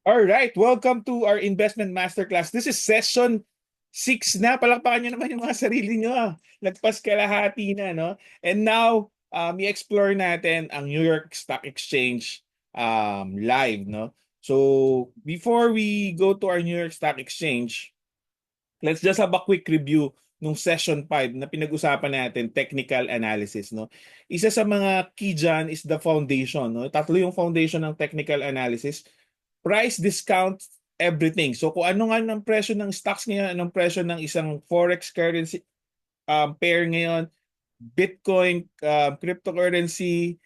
All right, welcome to our investment masterclass. This is session 6 na. Palakpakan nyo naman yung mga sarili nyo. Lagpas kalahati na, no? And now, i-explore natin ang New York Stock Exchange live, no? So, before we go to our New York Stock Exchange, let's just have a quick review nung session 5 na pinag-usapan natin, technical analysis, no? Isa sa mga key dyan is the foundation, no? Tatlo yung foundation ng technical analysis. Price, discount, everything. So kung ano nga ng presyo ng stocks ngayon, anong presyo ng isang forex currency pair ngayon, Bitcoin, cryptocurrency,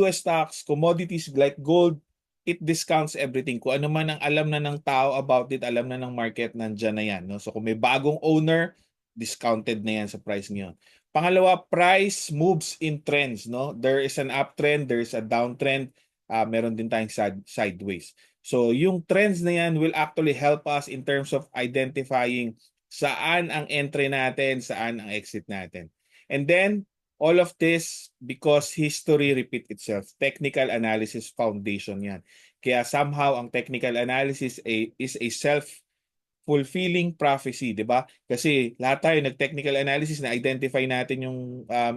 US stocks, commodities like gold, it discounts everything. Kung ano man ang alam na ng tao about it, alam na ng market, nandyan na yan. No? So kung may bagong owner, discounted na yan sa price ngayon. Pangalawa, price moves in trends. No? There is an uptrend, there is a downtrend, meron din tayong sideways. So yung trends na yan will actually help us in terms of identifying saan ang entry natin, saan ang exit natin. And then, all of this because history repeat itself. Technical analysis foundation yan. Kaya somehow ang technical analysis is a self-fulfilling prophecy, di ba? Kasi lahat tayo nag-technical analysis na identify natin yung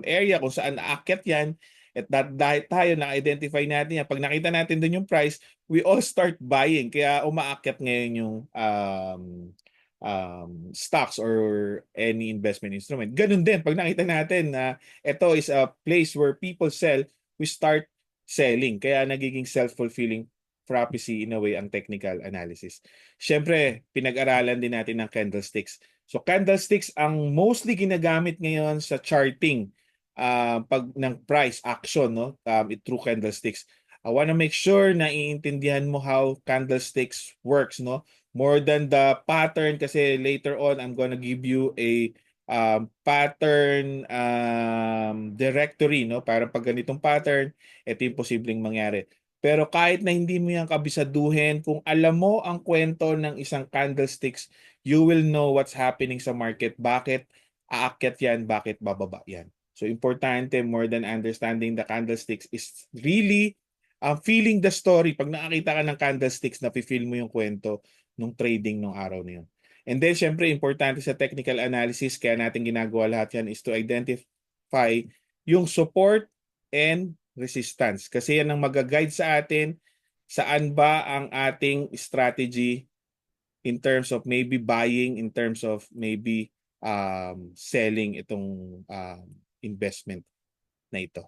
area kung saan aakyat yan. At dahil tayo na-identify natin yan, pag nakita natin dun yung price, we all start buying. Kaya umaakyat ngayon yung stocks or any investment instrument. Ganun din, pag nakita natin na ito is a place where people sell, we start selling. Kaya nagiging self-fulfilling prophecy in a way ang technical analysis. Siyempre, pinag-aralan din natin ng candlesticks. So candlesticks ang mostly ginagamit ngayon sa charting pag ng price action, no? Through candlesticks. I want to make sure na iintindihan mo how candlesticks works, no? More than the pattern, kasi later on I'm gonna give you a pattern directory, no? Para pag ganitong pattern, ito yung posibleng mangyari. Pero kahit na hindi mo yan kabisaduhin, kung alam mo ang kwento ng isang candlesticks, you will know what's happening sa market. Bakit aakyat yan, bakit bababa yan. So importante, more than understanding the candlesticks, is really feeling the story. Pag nakakita ka ng candlesticks, nafe-feel mo yung kwento nung trading nung araw na yun. And then, syempre, importante sa technical analysis, kaya natin ginagawa lahat yan, is to identify yung support and resistance. Kasi yan ang mag-guide sa atin saan ba ang ating strategy in terms of maybe buying, in terms of maybe selling itong investment na ito.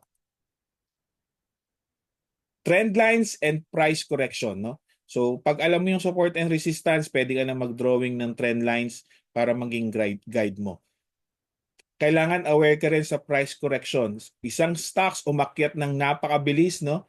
Trend lines and price correction, no? So pag alam mo yung support and resistance, pwede ka na mag-drawing ng trend lines para maging guide mo. Kailangan aware ka rin sa price corrections. Isang stocks umakyat ng napakabilis, no?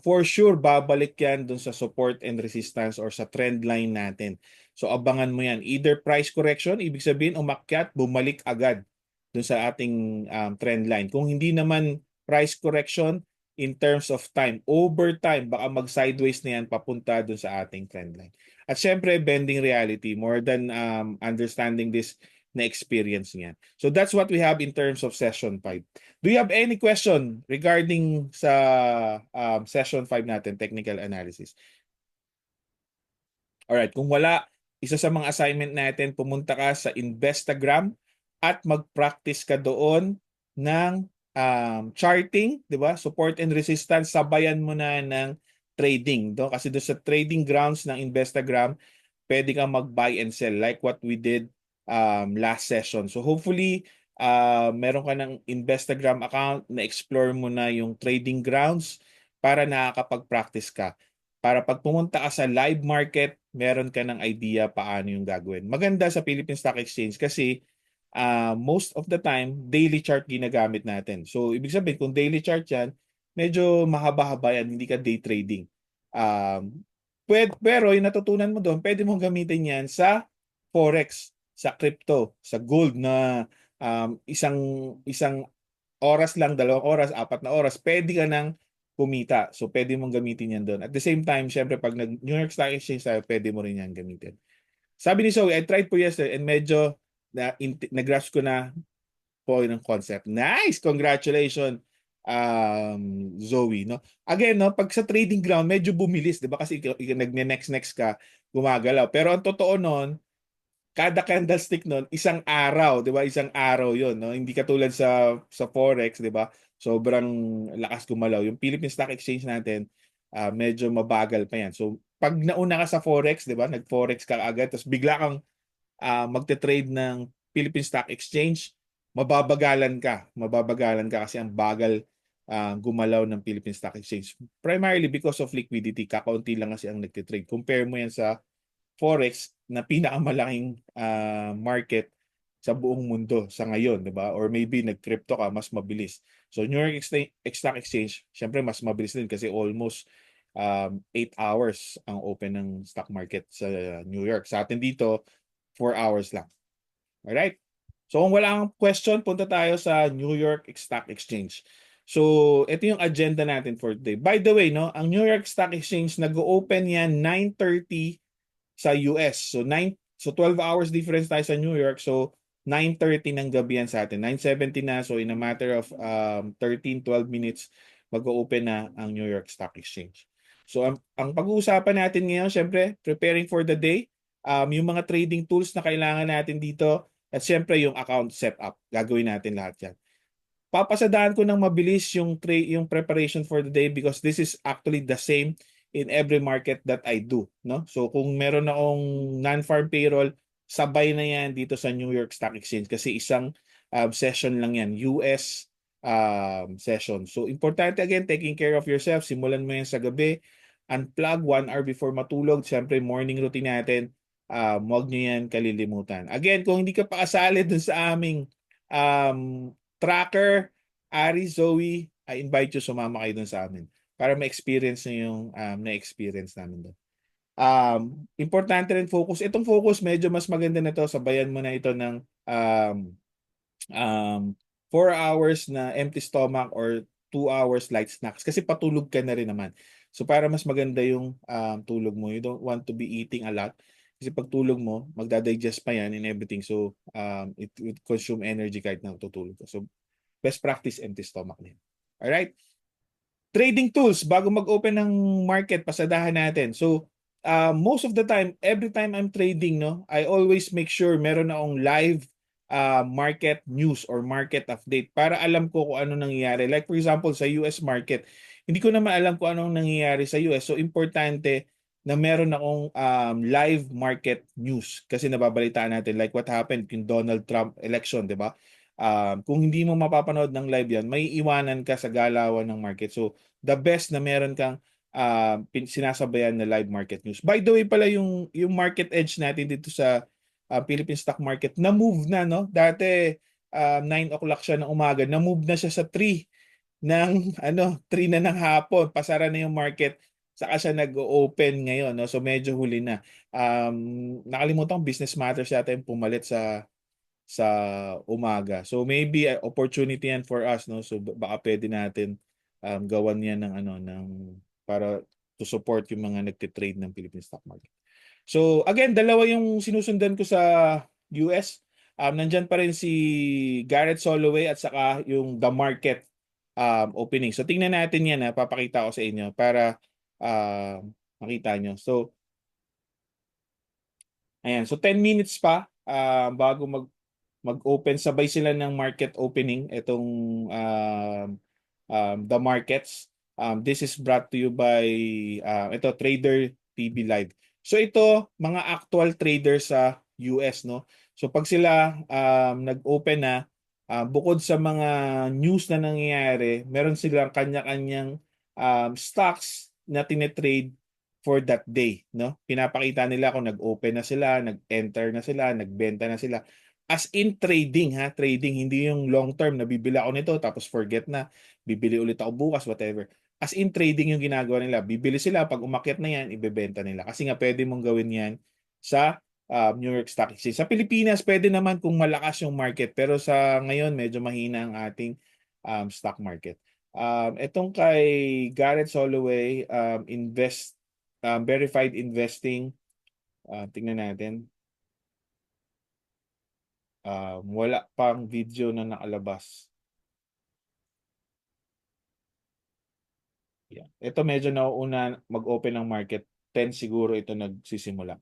For sure, babalik yan dun sa support and resistance or sa trend line natin. So abangan mo yan. Either price correction, ibig sabihin umakyat, bumalik agad dun sa ating trend line. Kung hindi naman price correction, in terms of time, over time, baka mag-sideways na yan papunta dun sa ating trend line. At syempre, bending reality, more than understanding this na experience niyan. So that's what we have in terms of session 5. Do you have any question regarding sa session 5 natin, technical analysis? Alright, kung wala, isa sa mga assignment natin, pumunta ka sa Investagram at mag-practice ka doon ng charting, di ba? Support and resistance, sabayan mo na ng trading. Do? Kasi doon sa trading grounds ng Investagram, pwede kang mag-buy and sell like what we did last session. So hopefully, meron ka ng Investagram account na explore mo na yung trading grounds para nakakapag-practice ka. Para pag pumunta ka sa live market, meron ka ng idea paano yung gagawin. Maganda sa Philippine Stock Exchange kasi most of the time, daily chart ginagamit natin. So, ibig sabihin, kung daily chart yan, medyo mahaba-haba yan, hindi ka day trading. Pero yung natutunan mo doon, pwede mong gamitin yan sa forex, sa crypto, sa gold na isang isang oras lang, 2 oras, 4 na oras, pwede ka nang kumita. So, pwede mong gamitin yan doon. At the same time, syempre, pag nag-New York Stock Exchange tayo, pwede mo rin yan gamitin. Sabi ni Zoe, I tried po yesterday and medyo na grasp ko na po ng concept. Nice! Congratulations! Zoe, no? Again, no, pag sa trading ground, medyo bumilis, 'di ba? Kasi nagne-next ka, gumagalaw. Pero ang totoo noon, kada candlestick noon, isang araw, 'di ba? Isang araw 'yon, no? Hindi katulad sa Forex, 'di ba? Sobrang lakas gumalaw. Yung Philippine Stock Exchange natin, medyo mabagal pa 'yan. So, pag nauna ka sa Forex, 'di ba? Nag-Forex ka agad, tapos bigla kang magte-trade ng Philippine Stock Exchange, mababagalan ka kasi ang bagal gumalaw ng Philippine Stock Exchange. Primarily because of liquidity, kakaunti lang kasi ang nagte-trade. Compare mo yan sa Forex na pinakamalaking market sa buong mundo sa ngayon, 'di ba? Or maybe nag-crypto ka, mas mabilis. So New York Stock Exchange, syempre mas mabilis din kasi almost 8 hours ang open ng stock market sa New York. Sa atin dito, 4 hours lang. Alright? So kung wala kang question, punta tayo sa New York Stock Exchange. So ito yung agenda natin for today. By the way, no, ang New York Stock Exchange nag-open yan 9:30 sa US. So 12 hours difference tayo sa New York. So 9:30 ng gabi yan sa atin. 9:70 na. So in a matter of 13-12 minutes, mag-open na ang New York Stock Exchange. So ang pag-uusapan natin ngayon, syempre, preparing for the day, yung mga trading tools na kailangan natin dito, at syempre yung account setup. Gagawin natin lahat yan. Papasadahan ko ng mabilis yung preparation for the day because this is actually the same in every market that I do, no? So kung meron akong non-farm payroll, sabay na yan dito sa New York Stock Exchange kasi isang session lang yan, US session. So importante again, taking care of yourself. Simulan mo yan sa gabi. Unplug 1 hour before matulog. Siyempre, morning routine natin. Huwag nyo yan kalilimutan. Again, kung hindi ka pa kasali dun sa aming tracker, Ari, Zoe, I invite you sumama kayo dun sa amin para ma-experience nyo yung na-experience namin doon. Importante rin focus. Itong focus, medyo mas maganda na to. Sabayan mo na ito ng um, 4 hours na empty stomach or 2 hours light snacks kasi patulog ka na rin naman. So para mas maganda yung tulog mo, you don't want to be eating a lot kasi pag tulog mo, magda-digest pa yan and everything. So it would consume energy kahit na tutulog ka. So best practice, empty stomach din. Alright? Trading tools, bago mag-open ng market, pasadahan natin. So, most of the time, every time I'm trading, no, I always make sure meron akong live market news or market update para alam ko kung ano nangyayari. Like for example, sa US market, hindi ko naman alam kung anong nangyayari sa US. So, importante na meron akong live market news kasi nababalitaan natin like what happened in Donald Trump election, di ba? Kung hindi mo mapapanood ng live yan, may iwanan ka sa galawan ng market. So, the best na meron kang sinasabayan na live market news. By the way pala, yung market edge natin dito sa Philippine stock market, na-move na, no? Dati, 9 o'clock siya ng umaga, na-move na siya sa 3 ng, 3 na ng hapon. Pasara na yung market, saka siya nag-open ngayon, no? So, medyo huli na. Nakalimutan ko, Business Matters yata yung pumalit sa umaga. So maybe opportunity yan for us, no? So baka pwede natin gawan yan ng para to support yung mga nagte-trade ng Philippine stock market. So again, dalawa yung sinusundan ko sa US. Nandyan pa rin si Garrett Soloway at saka yung The Market opening. So tingnan natin yan, papakita ko sa inyo para makita nyo. So ayan, so 10 minutes pa bago mag-open, sabay sila ng market opening itong the markets. This is brought to you by ito, Trader TV Live. So ito, mga actual traders sa US, no? So pag sila nag-open na, bukod sa mga news na nangyayari, meron silang kanya-kanyang stocks na tinetrade for that day, no? Pinapakita nila kung nag-open na sila, nag-enter na sila, nagbenta na sila. As in trading, trading, hindi yung long term na bibili ako nito tapos forget na, bibili ulit ako bukas, whatever. As in trading yung ginagawa nila. Bibili sila, pag umakyat na yan, ibebenta nila. Kasi nga pwede mong gawin yan sa New York Stock Exchange. Sa Pilipinas, pwede naman kung malakas yung market. Pero sa ngayon, medyo mahina ang ating stock market. Itong kay Garrett Soloway, verified investing, tingnan natin. Wala pang video na nakalabas. Yeah. Ito medyo nauuna mag-open ng market. 10 siguro ito nagsisimula.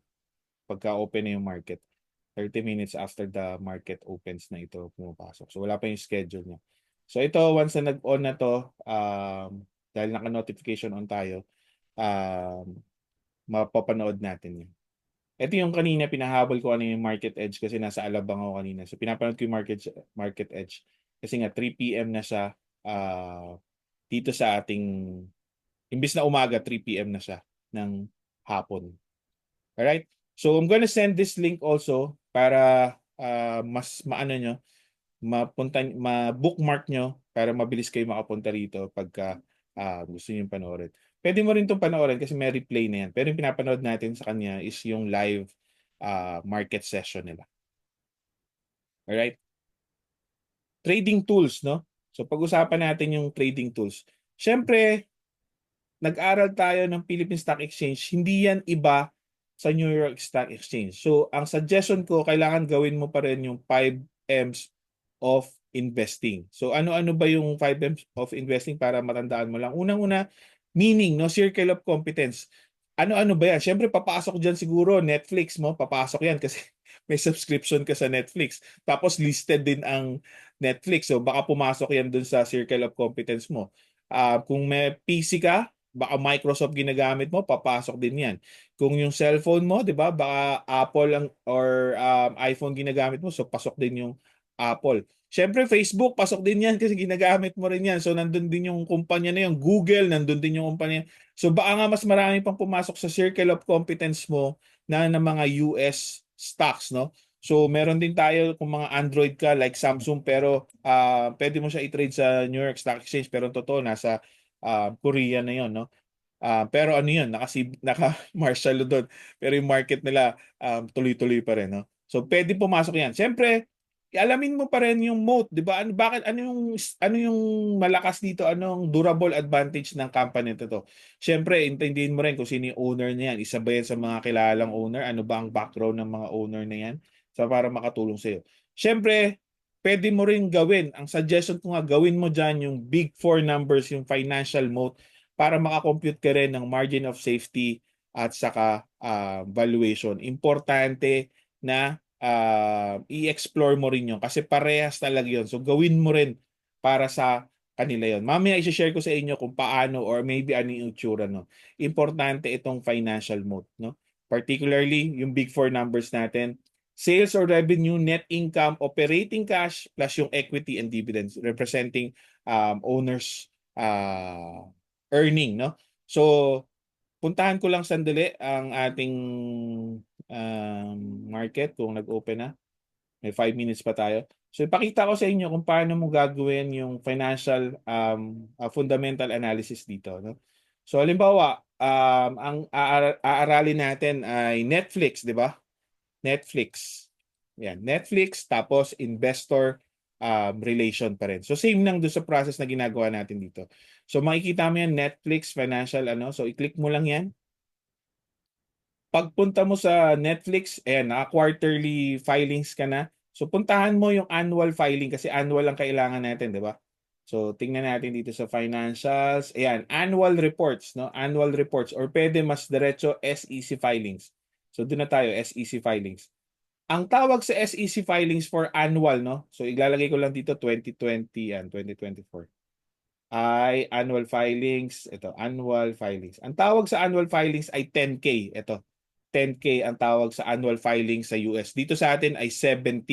Pagka-open na yung market. 30 minutes after the market opens na ito pumapasok. So wala pa yung schedule niya. So ito, once na nag-on na to, dahil naka-notification on tayo, mapapanood natin yun. Ito yung kanina pinahabol ko ano yung market edge kasi nasa Alabang ako kanina. So pinapanood ko yung market edge kasi nga 3 p.m. na siya dito sa ating imbis na umaga 3 p.m. na siya ng hapon. Alright? So I'm gonna send this link also para mas maano nyo, ma-bookmark nyo para mabilis kayo makapunta rito pagka gusto nyo panoorin. Pwede mo rin itong panoorin kasi may replay na yan. Pero yung pinapanood natin sa kanya is yung live market session nila. Alright? Trading tools, no? So pag-usapan natin yung trading tools. Siyempre, nag-aral tayo ng Philippine Stock Exchange, hindi yan iba sa New York Stock Exchange. So, ang suggestion ko, kailangan gawin mo pa rin yung 5 M's of investing. So, ano-ano ba yung 5 M's of investing para matandaan mo lang? Unang-una, meaning, no, circle of competence. Ano-ano ba yan? Siyempre, papasok dyan siguro, Netflix mo, papasok yan kasi may subscription ka sa Netflix. Tapos, listed din ang Netflix. So, baka pumasok yan dun sa circle of competence mo. Kung may PC ka, baka Microsoft ginagamit mo, papasok din yan. Kung yung cellphone mo, 'di ba? Baka Apple ang or iPhone ginagamit mo, so pasok din yung Apple. Siyempre Facebook, pasok din yan kasi ginagamit mo rin yan. So nandun din yung kumpanya na yung Google, nandun din yung kumpanya. So baka nga mas marami pang pumasok sa circle of competence mo na mga US stocks, no? So meron din tayo kung mga Android ka like Samsung pero pwede mo siya i-trade sa New York Stock Exchange pero totoo nasa Korea na 'yon, no? Pero ano 'yun, naka-martial law doon. Pero yung market nila tuloy-tuloy pa rin, no? So pwede pumasok 'yan. Siyempre, alamin mo pa rin yung moat, 'di ba? Bakit ano yung malakas dito? Anong durable advantage ng company nito to? Siyempre, intindihin mo rin kung sino yung owner niyan. Isa ba yan sa mga kilalang owner? Ano ba ang background ng mga owner na yan? So para makatulong sa iyo. Siyempre, pwede mo rin gawin. Ang suggestion ko nga, gawin mo dyan yung big four numbers, yung financial moat para makakompute ka rin ng margin of safety at saka valuation. Importante na i-explore mo rin yun kasi parehas talaga yun. So gawin mo rin para sa kanila yon. Mamaya i-share ko sa inyo kung paano or maybe ano yung itsura, no. Importante itong financial moat, no. Particularly yung big four numbers natin, sales or revenue, net income, operating cash, plus yung equity and dividends representing owners earning, no? So, puntahan ko lang sandali ang ating market kung nag-open na. May 5 minutes pa tayo. So, ipakita ko sa inyo kung paano mo gagawin yung financial fundamental analysis dito, no? So, halimbawa, ang aaralin natin ay Netflix, di ba? Netflix. Yan, Netflix tapos investor relation pa rin. So same lang doon sa process na ginagawa natin dito. So makikita mo yan Netflix financial ano. So i-click mo lang yan. Pagpunta mo sa Netflix, ayan, naka-quarterly filings ka na. So puntahan mo yung annual filing kasi annual ang kailangan natin, di ba? So tingnan natin dito sa financials. Ayan, annual reports, no? Annual reports or pwede mas diretso SEC filings. So doon na tayo, SEC filings. Ang tawag sa SEC filings for annual, no? So iglalagay ko lang dito 2020 and 2024 ay annual filings. Ito, annual filings. Ang tawag sa annual filings ay 10K. Ito, 10K ang tawag sa annual filings sa US. Dito sa atin ay 17.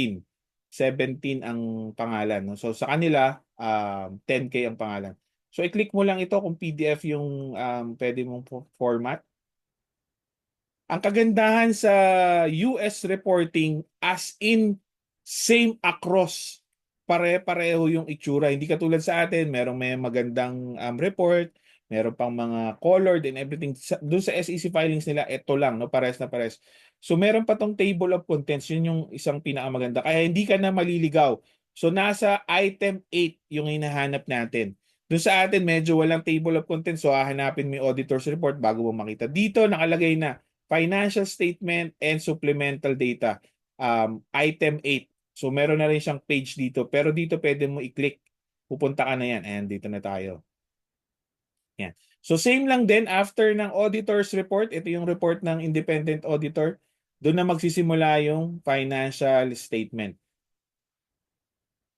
17 ang pangalan, no? So sa kanila, 10K ang pangalan. So i-click mo lang ito kung PDF yung pwede mong format. Ang kagandahan sa US reporting as in same across. Pare-pareho yung itsura. Hindi katulad sa atin, may magandang report, meron pang mga colored and everything. Doon sa SEC filings nila, ito lang, no? Pares na pares. So meron pa tong table of contents, yun yung isang pinakamaganda. Kaya hindi ka na maliligaw. So nasa item 8 yung hinahanap natin. Doon sa atin, medyo walang table of contents. So hahanapin mo yung auditor's report bago mo makita. Dito, nakalagay na financial statement and supplemental data. Item 8. So meron na rin siyang page dito. Pero dito pwede mo i-click. Pupunta ka na yan. And dito na tayo. Yan. So same lang din after ng auditor's report, ito yung report ng independent auditor, doon na magsisimula yung financial statement.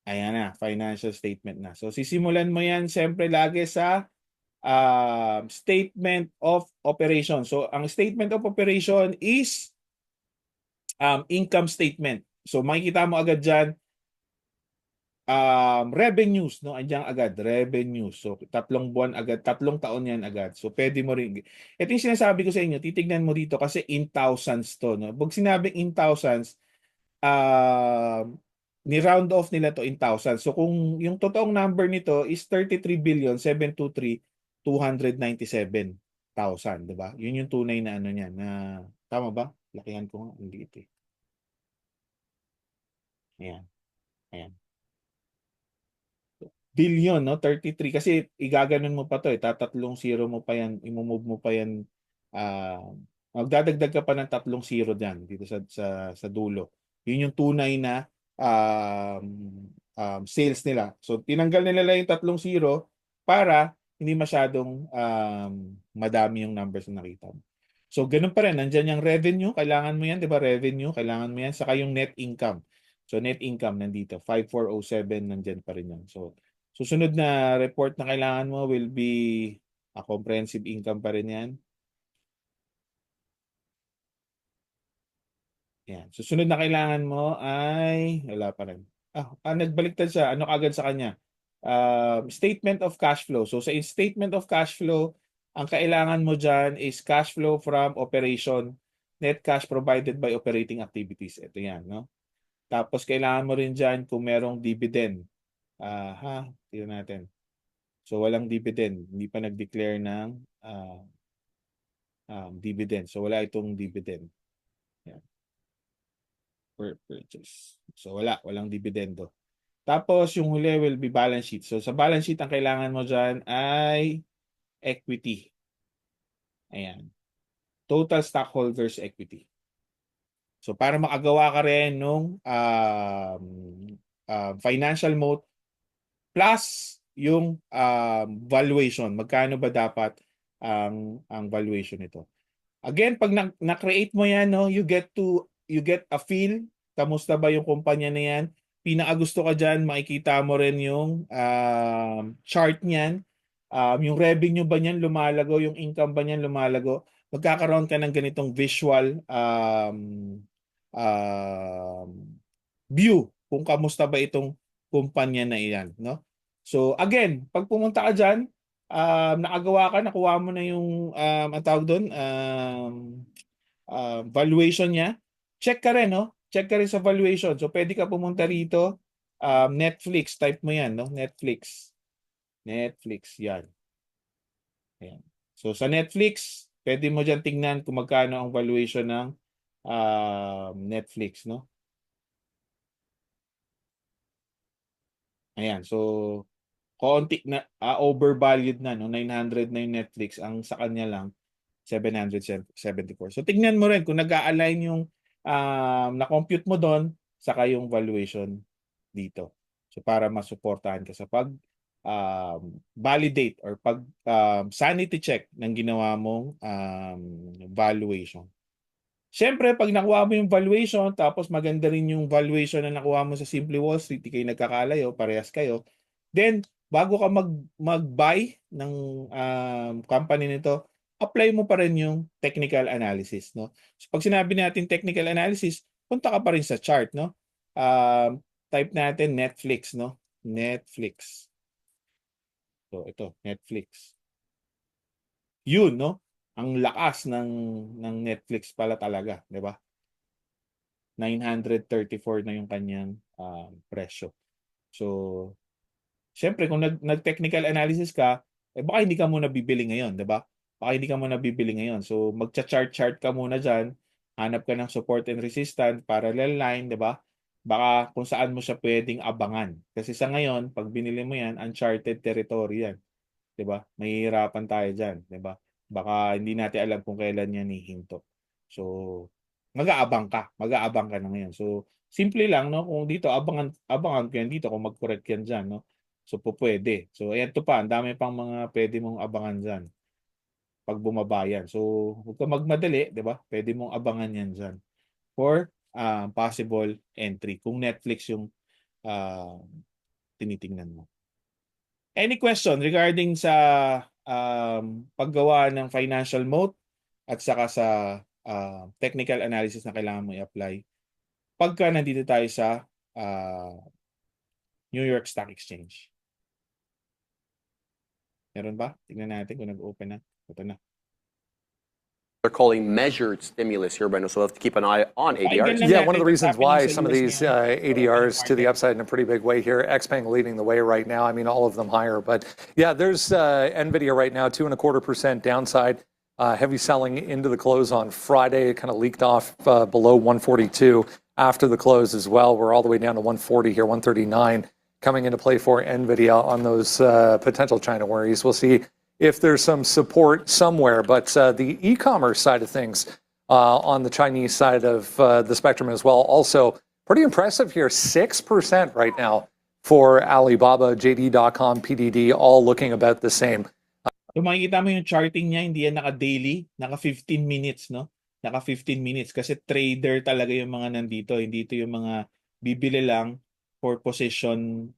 Ayan na, financial statement na. So sisimulan mo yan siyempre lagi sa statement of operation. So ang statement of operation is income statement. So makikita mo agad dyan, revenues, no? Andiyan agad, revenues. So tatlong buwan agad, tatlong taon yan agad. So pwede mo rin. Ito yung sinasabi ko sa inyo, titignan mo dito kasi in thousands to, no? Pag sinabing in thousands, ni-round off nila to in thousands. So kung yung totoong number nito is 33,723,297,000, di ba? Yun yung tunay na ano niyan, na tama ba? Lakihan ko nga, hindi ito. Ayan, ayan. Billion, no? 33 kasi igaganon mo pa to eh. Tatatlong zero mo pa yan, imumove mo pa yan. Magdadagdag ka pa ng tatlong zero diyan dito sa dulo. Yun yung tunay na um, sales nila. So tinanggal nila lang yung tatlong zero para hindi masyadong madami yung numbers na nakita mo. So ganun pa rin, nandiyan yung revenue, kailangan mo yan, 'di ba? Revenue, kailangan mo yan, saka yung net income. So net income nandito, 5407 nandiyan pa rin yan. So susunod na report na kailangan mo will be a comprehensive income pa rin yan. Yan. Susunod na kailangan mo ay wala pa rin. Nagbaliktad siya. Ano kagad sa kanya? Statement of cash flow. So sa statement of cash flow, ang kailangan mo dyan is cash flow from operation, net cash provided by operating activities. Ito yan, no? Tapos kailangan mo rin dyan kung merong dividend. Tignan natin. So walang dividend, hindi pa nag-declare ng dividend. So wala itong dividend. Yan. Per purchase. So walang dividendo. Tapos yung huli will be balance sheet. So sa balance sheet ang kailangan mo diyan ay equity. Ayan. Total stockholders equity. So para makagawa ka rin nung financial mode plus yung valuation, magkano ba dapat ang valuation nito. Again, pag na-create mo yan, no, you get a feel, kamusta ba yung kumpanya na yan. Pinakagusto ka dyan, makikita mo rin yung chart niyan. Yung revenue ba niyan lumalago, yung income ba niyan lumalago. Magkakaroon ka ng ganitong visual um, view kung kamusta ba itong kumpanya na iyan, no? So again, pag pumunta ka diyan, nakagawa ka, nakuha mo na yung ang tawag doon, valuation niya. Check ka rin, no? Check ka rin sa valuation. So pwede ka pumunta rito, Netflix, type mo 'yan, no? Netflix. Netflix 'yan. Ayan. So sa Netflix, pwede mo diyan tingnan kung magkano ang valuation ng Netflix, no? Ayan, so konti na overvalued na, no, 900 na yung Netflix, ang sa kanya lang 774. So tignan mo rin kung nag-a-align yung na-compute mo doon saka yung valuation dito. So para masuportahan ka sa pag validate or pag sanity check ng ginawa mong valuation. Siyempre, pag nakuha mo yung valuation, tapos maganda rin yung valuation na nakuha mo sa Simply Wall Street, di kayo nagkakalayo, parehas kayo, then bago ka mag-buy ng company nito, apply mo pa rin yung technical analysis, no? So pag sinabi natin technical analysis, punta ka pa rin sa chart, no? Type natin Netflix, no? Netflix. So ito, Netflix. Yun, no? Ang lakas ng Netflix pala talaga, 'di ba? 934 na yung kanyang presyo. So, syempre kung nag-technical analysis ka, baka hindi ka muna bibili ngayon, 'di ba? Baka hindi ka muna bibili ngayon. So, magcha-chart ka muna diyan, hanap ka ng support and resistance, parallel line, 'di ba? Baka kung saan mo siya pwedeng abangan. Kasi sa ngayon, pag binili mo 'yan, uncharted territory 'yan. 'Di ba? Mahihirapan tayo diyan, 'di ba? Baka hindi natin alam kung kailan yan hihinto. So, mag-aabang ka na ngayon. So, simple lang, no? Kung dito abangan ko yan dito kung mag-correct yan diyan, no? So, pwede. So, ayan to pa, ang dami pang mga pwede mong abangan diyan. pag bumaba yan. So, huwag ka magmadali, di ba? Pwede mong abangan yan dyan for possible entry kung Netflix yung uh, tinitingnan mo. Any question regarding sa paggawa ng financial moat at saka sa technical analysis na kailangan mo i-apply pagka nandito tayo sa New York Stock Exchange? Meron ba? Tingnan natin kung nag-open na. Ito na. They're calling measured stimulus here, Breno, so we'll have to keep an eye on ADRs. Yeah, one of the reasons why some of these ADRs to the upside in a pretty big way here. XPeng leading the way right now. I mean, all of them higher. But yeah, there's NVIDIA right now, 2.25% downside. Heavy selling into the close on Friday. It kind of leaked off below 142 after the close as well. We're all the way down to 140 here, 139 coming into play for NVIDIA on those potential China worries. We'll see if there's some support somewhere. But the e-commerce side of things on the Chinese side of the spectrum as well, also pretty impressive here, 6% right now for Alibaba, JD.com, PDD, all looking about the same. So makikita mo yung charting niya, hindi yan naka-daily, naka-15 minutes, no? Naka-15 minutes kasi trader talaga yung mga nandito, hindi ito yung mga bibili lang for position,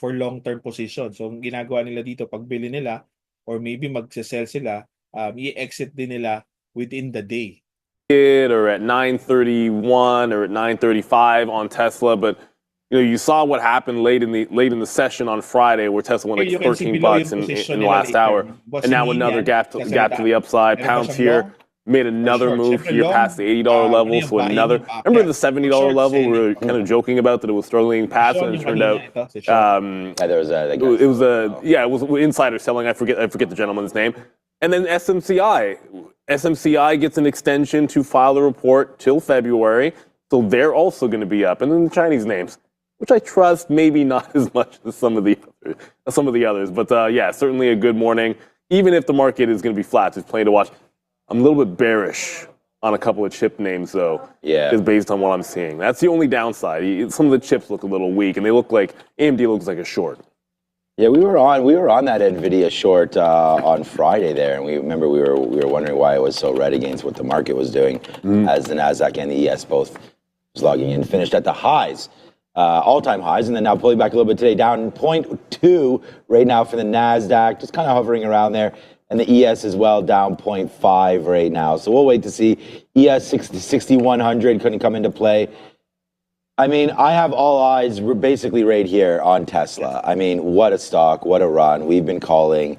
for long-term position. So ang ginagawa nila dito, pagbili nila, or maybe magse-sell sila, i-exit din nila within the day. Or at 9:31 or at 9:35 on Tesla, but you saw what happened late in the session on Friday, where Tesla went like $13 in the last hour, and now another gap to the upside. Palantir made another move here past the $80 level, so another. Remember the $70 level? We were kind of joking about that it was struggling past, and it turned out it was insider selling. I forget the gentleman's name. And then SMCI gets an extension to file the report till February, so they're also going to be up. And then the Chinese names, which I trust maybe not as much as some of the others. But yeah, certainly a good morning. Even if the market is going to be flat, it's plenty to watch. I'm a little bit bearish on a couple of chip names, though, is based on what I'm seeing. That's the only downside. Some of the chips look a little weak, and they look like AMD looks like a short. Yeah, we were on that Nvidia short on Friday there, and we were wondering why it was so red against what the market was doing, as the Nasdaq and the ES both was logging in, finished at the highs, all-time highs, and then now pulling back a little bit today, down 0.2 right now for the Nasdaq, just kind of hovering around there, and the ES as well down 0.5 right now. So we'll wait to see. ES 6100 couldn't come into play. I mean, I have all eyes basically right here on Tesla. I mean, what a stock, what a run. We've been calling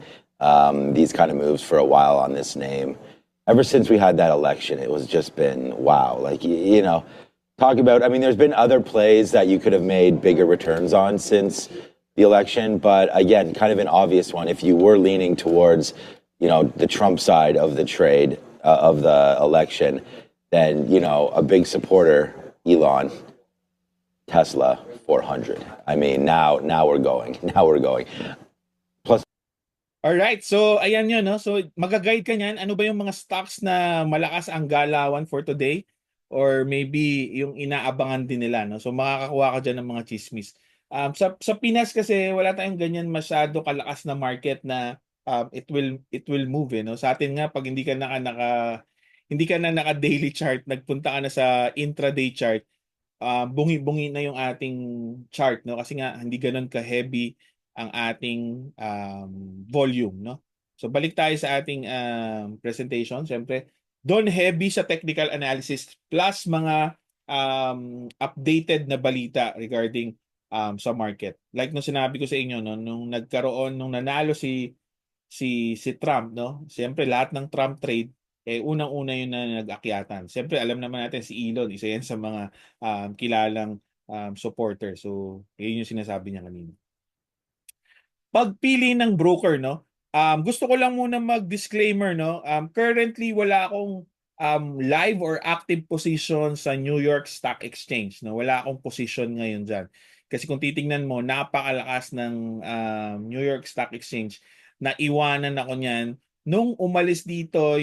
these kind of moves for a while on this name. Ever since we had that election, it was just been, wow. Like, talk about, I mean, there's been other plays that you could have made bigger returns on since the election. But again, kind of an obvious one. If you were leaning towards, the Trump side of the trade, of the election, then, a big supporter, Elon, Tesla 400. I mean, now we're going. Plus. All right. So ayan 'yun, no. So magaguide ka niyan, ano ba yung mga stocks na malakas ang galawan for today, or maybe yung inaabangan din nila, no. So makakakuha ka diyan ng mga chismis. Sa Pinas kasi wala tayong ganyan masyado kalakas na market na it will move, no. Sa atin nga pag hindi ka na naka daily chart, nagpunta ka na sa intraday chart, bungi-bungi na yung ating chart, no, kasi nga hindi ganoon ka-heavy ang ating volume, no. So balik tayo sa ating presentation. Siyempre, doon heavy sa technical analysis plus mga updated na balita regarding sa market. Like nung sinabi ko sa inyo, no, nung nanalo si Trump, no. Siyempre lahat ng Trump trade unang-una yun na nag-akyatan. Siyempre, alam naman natin si Elon, isa yan sa mga kilalang supporter. So, yun yung sinasabi niya kanina. Pagpili ng broker, no? Gusto ko lang muna mag-disclaimer, no? Currently, wala akong live or active position sa New York Stock Exchange, no? Wala akong position ngayon dyan. Kasi kung titingnan mo, napakalakas ng New York Stock Exchange. Naiwanan ako niyan nung umalis dito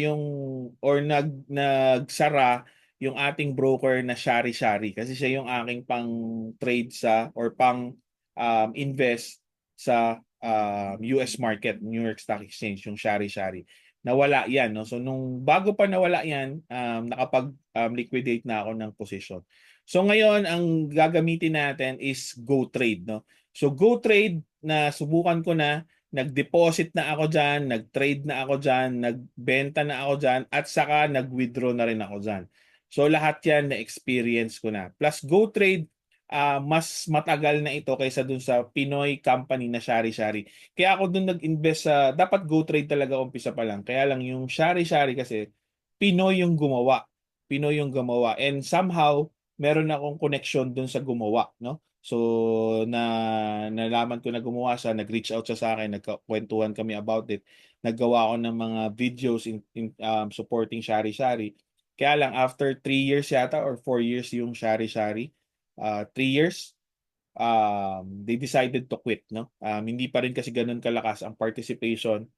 nagsara yung ating broker na Shari kasi siya yung aking pang trade or pang invest sa US market, New York Stock Exchange, yung Shari. nawala yan, no? So nung bago pa nawala yan, nakapag liquidate na ako ng position. So ngayon ang gagamitin natin is GoTrade, no? So GoTrade na subukan ko na, nag-deposit na ako diyan, nag-trade na ako diyan, nagbenta na ako diyan at saka nag-withdraw na rin ako diyan. So lahat 'yan na experience ko na. Plus GoTrade, mas matagal na ito kaysa dun sa Pinoy company na Shari-Shari. Kaya ako dun nag-invest sa, dapat GoTrade talaga umpisa pa lang. Kaya lang yung Shari-Shari kasi Pinoy yung gumawa. Pinoy yung gumawa. And somehow meron akong connection dun sa gumawa, no? So nalaman ko na gumawa siya, nag-reach out siya sa akin, nagkakwentuhan kami about it. Naggawa ako ng mga videos supporting Shari-Shari. Kaya lang after 3 years yata or 4 years yung Shari-Shari, 3 years, they decided to quit, no? Hindi pa rin kasi ganun kalakas ang participation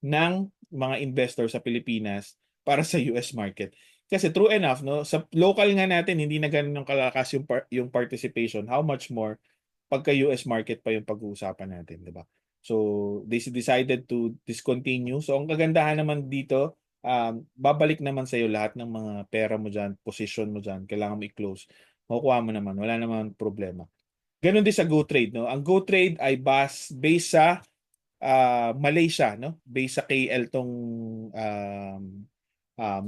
ng mga investor sa Pilipinas para sa US market. Kasi true enough, no, sa local nga natin hindi na ganun yung kalakas yung participation. How much more pagka US market pa yung pag-uusapan natin, 'di ba? So they decided to discontinue. So ang kagandahan naman dito, babalik naman sa iyo lahat ng mga pera mo diyan, position mo diyan, kailangan mo i-close. Makukuha mo naman, wala naman problema. Ganon din sa GoTrade, no? Ang GoTrade ay based sa Malaysia, no? Based sa KL tong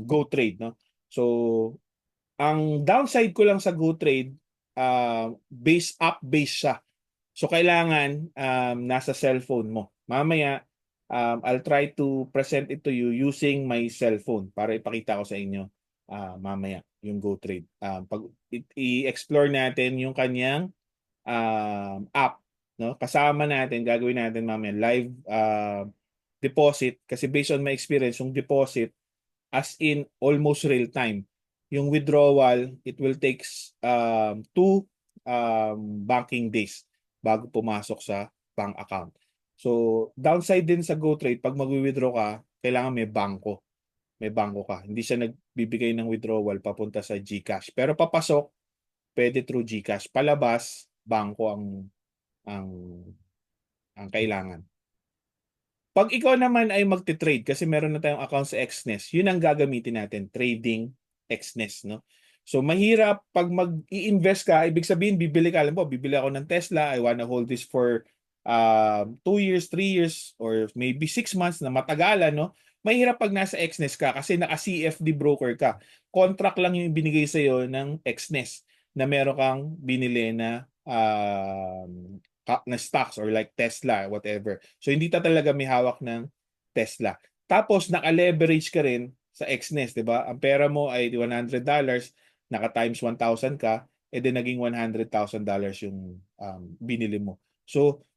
GoTrade, no? So ang downside ko lang sa GoTrade, base siya. So kailangan nasa cellphone mo. Mamaya I'll try to present it to you using my cellphone para ipakita ko sa inyo mamaya yung GoTrade. Pag i-explore natin yung kanyang app, no? Kasama natin, gagawin natin mamaya live deposit kasi based on my experience, yung deposit as in almost real time. Yung withdrawal, it will take 2 banking days bago pumasok sa bank account. So, downside din sa GoTrade, pag mag-withdraw ka, kailangan may bangko. May bangko ka. Hindi siya nagbibigay ng withdrawal papunta sa GCash. Pero papasok, pwede through GCash. Palabas, bangko ang ang kailangan. Pag ikaw naman ay magte-trade kasi meron na tayong account sa Xnest, yun ang gagamitin natin, trading Xnest, no? So mahirap pag mag-i-invest ka, ibig sabihin bibili ka, alam mo, bibili ako ng Tesla, I wanna hold this for 2 years, 3 years, or maybe 6 months na matagalan, no? Mahirap pag nasa Xnest ka kasi naka-CFD broker ka. Contract lang yung binigay sa iyo ng Xnest na meron kang binili na stocks or like Tesla, whatever. So hindi ta talaga may hawak ng Tesla. Tapos naka-leverage ka rin sa Xnest, 'di ba? Ang pera mo ay $100, naka-times 1,000 ka, edi naging $100,000 yung binili mo. So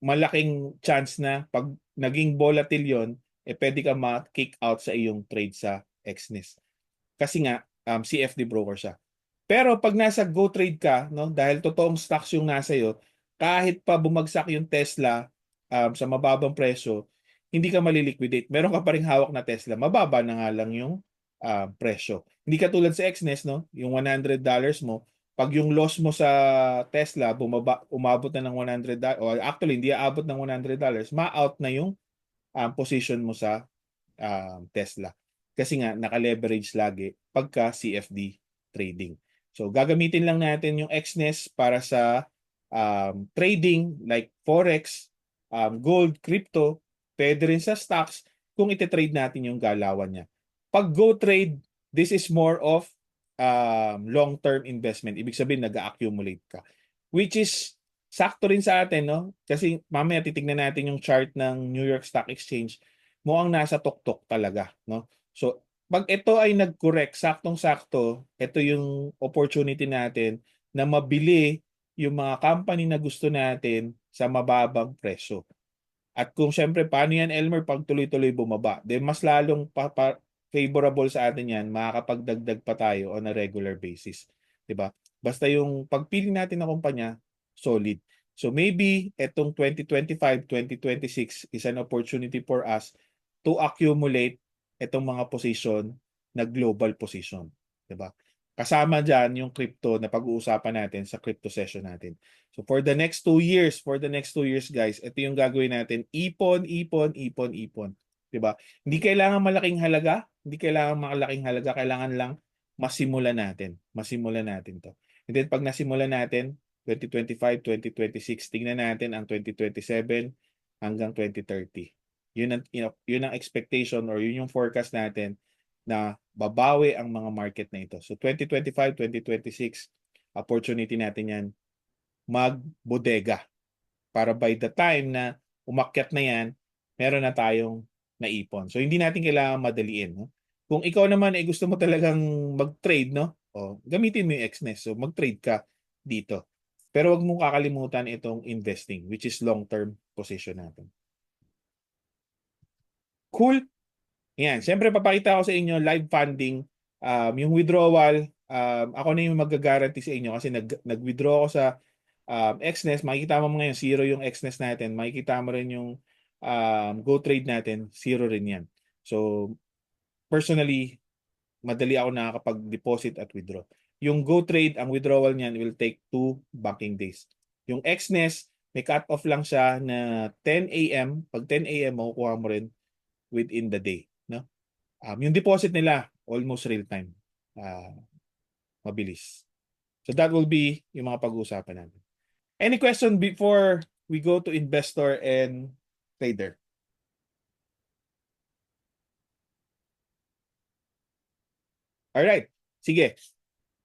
malaking chance na pag naging volatile 'yon, pwede ka ma-kick out sa iyong trade sa Xnest. Kasi nga CFD broker siya. Pero pag nasa GoTrade ka, no, dahil totoong stocks yung nasa iyo, kahit pa bumagsak yung Tesla sa mababang presyo, hindi ka maliliquidate. Meron ka pa ring hawak na Tesla, mababa na nga lang yung presyo. Hindi katulad sa Xnest, no, yung $100 mo, pag yung loss mo sa Tesla umabot na ng $100, or actually hindi aabot ng $100, ma-out na yung position mo sa Tesla. Kasi nga naka-leverage lagi pagka CFD trading. So gagamitin lang natin yung Xnest para sa trading like forex, gold, crypto, pwede rin sa stocks kung ite-trade natin yung galawan niya. Pag GoTrade, this is more of long-term investment. Ibig sabihin nag-accumulate ka. Which is sakto rin sa atin, no? Kasi mamaya titignan natin yung chart ng New York Stock Exchange. Mukhang nasa tuktok talaga, no? So pag ito ay nag-correct, saktong-sakto, ito yung opportunity natin na mabili yung mga company na gusto natin sa mababang presyo. At kung syempre, paano yan, Elmer, pag tuloy-tuloy bumaba? Then mas lalong favorable sa atin yan, makakapagdagdag pa tayo on a regular basis. Diba? Basta yung pagpili natin ng kumpanya, solid. So maybe itong 2025, 2026 is an opportunity for us to accumulate itong mga position na global position. Diba? Kasama dyan yung crypto na pag-uusapan natin sa crypto session natin. So for the next 2 years, guys, ito yung gagawin natin. Ipon, ipon, ipon, ipon. 'di ba? Hindi kailangan malaking halaga, hindi kailangan malaking halaga, kailangan lang masimulan natin. Masimulan natin 'to. And then pag nasimulan natin, 2025, 2026, tingnan natin ang 2027 hanggang 2030. Yun ang expectation or yun yung forecast natin na babawi ang mga market na ito. So 2025, 2026, opportunity natin yan magbodega para by the time na umakyat na yan, meron na tayong naipon. So hindi natin kailangan madaliin. No? Kung ikaw naman ay gusto mo talagang mag-trade, no? Gamitin mo yung XNES. So mag-trade ka dito. Pero wag mong kakalimutan itong investing, which is long-term position natin. Cool? Yan. Siyempre, papakita ko sa inyo live funding. Yung withdrawal, ako na yung mag-guarantee sa inyo kasi nag-withdraw ako sa XNES. Makikita mo ngayon, zero yung XNES natin. Makikita mo rin yung GoTrade natin, zero rin yan. So, personally, madali ako nakakapag-deposit at withdraw. Yung GoTrade, ang withdrawal niyan will take 2 banking days. Yung XNES, may cut-off lang siya na 10 a.m. Pag 10 a.m., makukuha mo rin within the day. No? Yung deposit nila, almost real time. Mabilis. So that will be yung mga pag-uusapan natin. Any question before we go to investor and trader? Alright. Sige.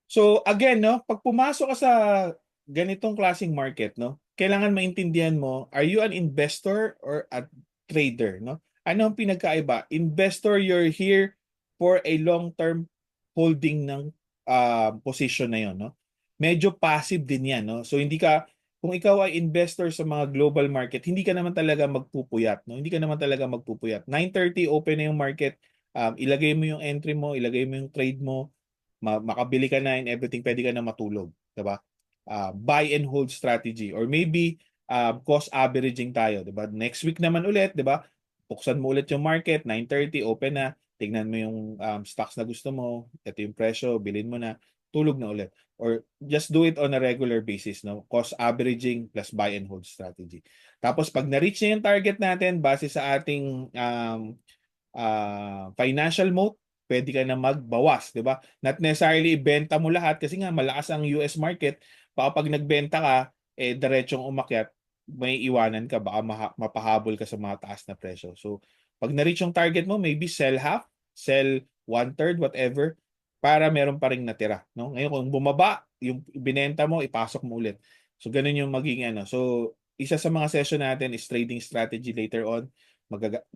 So again, no, pag pumasok ka sa ganitong klaseng market, no, kailangan maintindihan mo, are you an investor or a trader, no? Ano ang pinagkaiba? Investor, you're here for a long-term holding ng position na 'yon, no? Medyo passive din 'yan, no? So hindi ka kung ikaw ay investor sa mga global market, hindi ka naman talaga magpupuyat, no? Hindi ka naman talaga magpupuyat. 9:30 open na yung market, ilagay mo yung entry mo, ilagay mo yung trade mo, makabili ka na and everything, pwede ka na matulog, 'di ba? Buy and hold strategy or maybe cost averaging tayo, 'di ba? Next week naman ulit, 'di ba? Buksan mo ulit yung market, 9:30 open na, tignan mo yung stocks na gusto mo, ito yung presyo, bilhin mo na, tulog na ulit. Or just do it on a regular basis, no? Cost averaging plus buy and hold strategy. Tapos pag na-reach na yung target natin base sa ating financial mode, pwede ka na magbawas, di ba? Not necessarily ibenta mo lahat kasi nga malakas ang US market. Baka pag nagbenta ka, diretsong umakyat, may iwanan ka, baka mapahabol ka sa mga taas na presyo. So, pag na-reach yung target mo, maybe sell half, sell 1/3, whatever, para meron pa ring natira. No? Ngayon, kung bumaba, yung binenta mo, ipasok mo ulit. So, ganun yung magiging ano. So, isa sa mga session natin is trading strategy later on.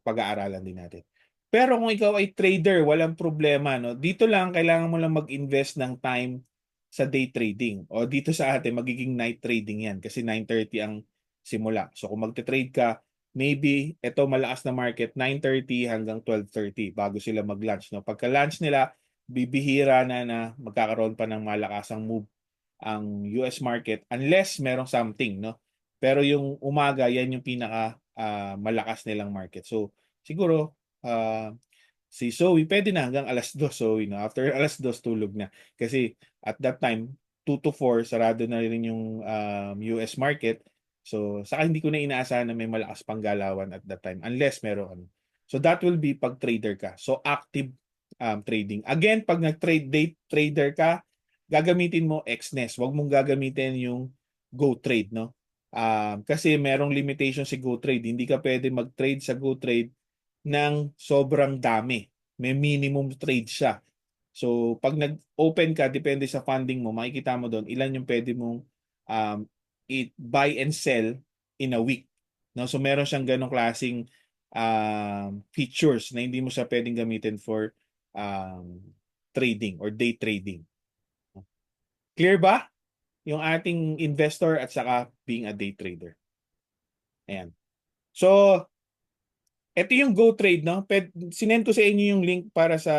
Pag-aaralan din natin. Pero kung ikaw ay trader, walang problema, no? Dito lang kailangan mo lang mag-invest ng time sa day trading. O dito sa atin magiging night trading 'yan kasi 9:30 ang simula. So kung magte-trade ka, maybe ito malakas na market 9:30 hanggang 12:30 bago sila mag-lunch, no? Pagka-lunch nila, bibihira na magkakaroon pa ng malakasang move ang US market unless merong something, no? Pero yung umaga, yan yung pinaka malakas nilang market. So siguro si Zoe, pwede na hanggang 2:00, Zoe, no? After 2:00, tulog na. Kasi at that time, 2 to 4, sarado na rin yung US market. So, saka hindi ko na inaasahan na may malakas pang galawan at that time unless meron ano. So, that will be pag trader ka. So, active trading. Again, pag nag-trade day trader ka, gagamitin mo XNES. Huwag mong gagamitin yung GoTrade, no? Kasi merong limitation si GoTrade. Hindi ka pwede mag-trade sa GoTrade ng sobrang dami. May minimum trade siya. So, pag nag-open ka, depende sa funding mo, makikita mo doon ilan yung pwede mong buy and sell in a week. No? So, meron siyang ganong klaseng features na hindi mo siya pwedeng gamitin for trading or day trading. Clear ba? Yung ating investor at saka being a day trader. Ayan. So, ito yung GoTrade, no? Sinend ko sa inyo yung link para sa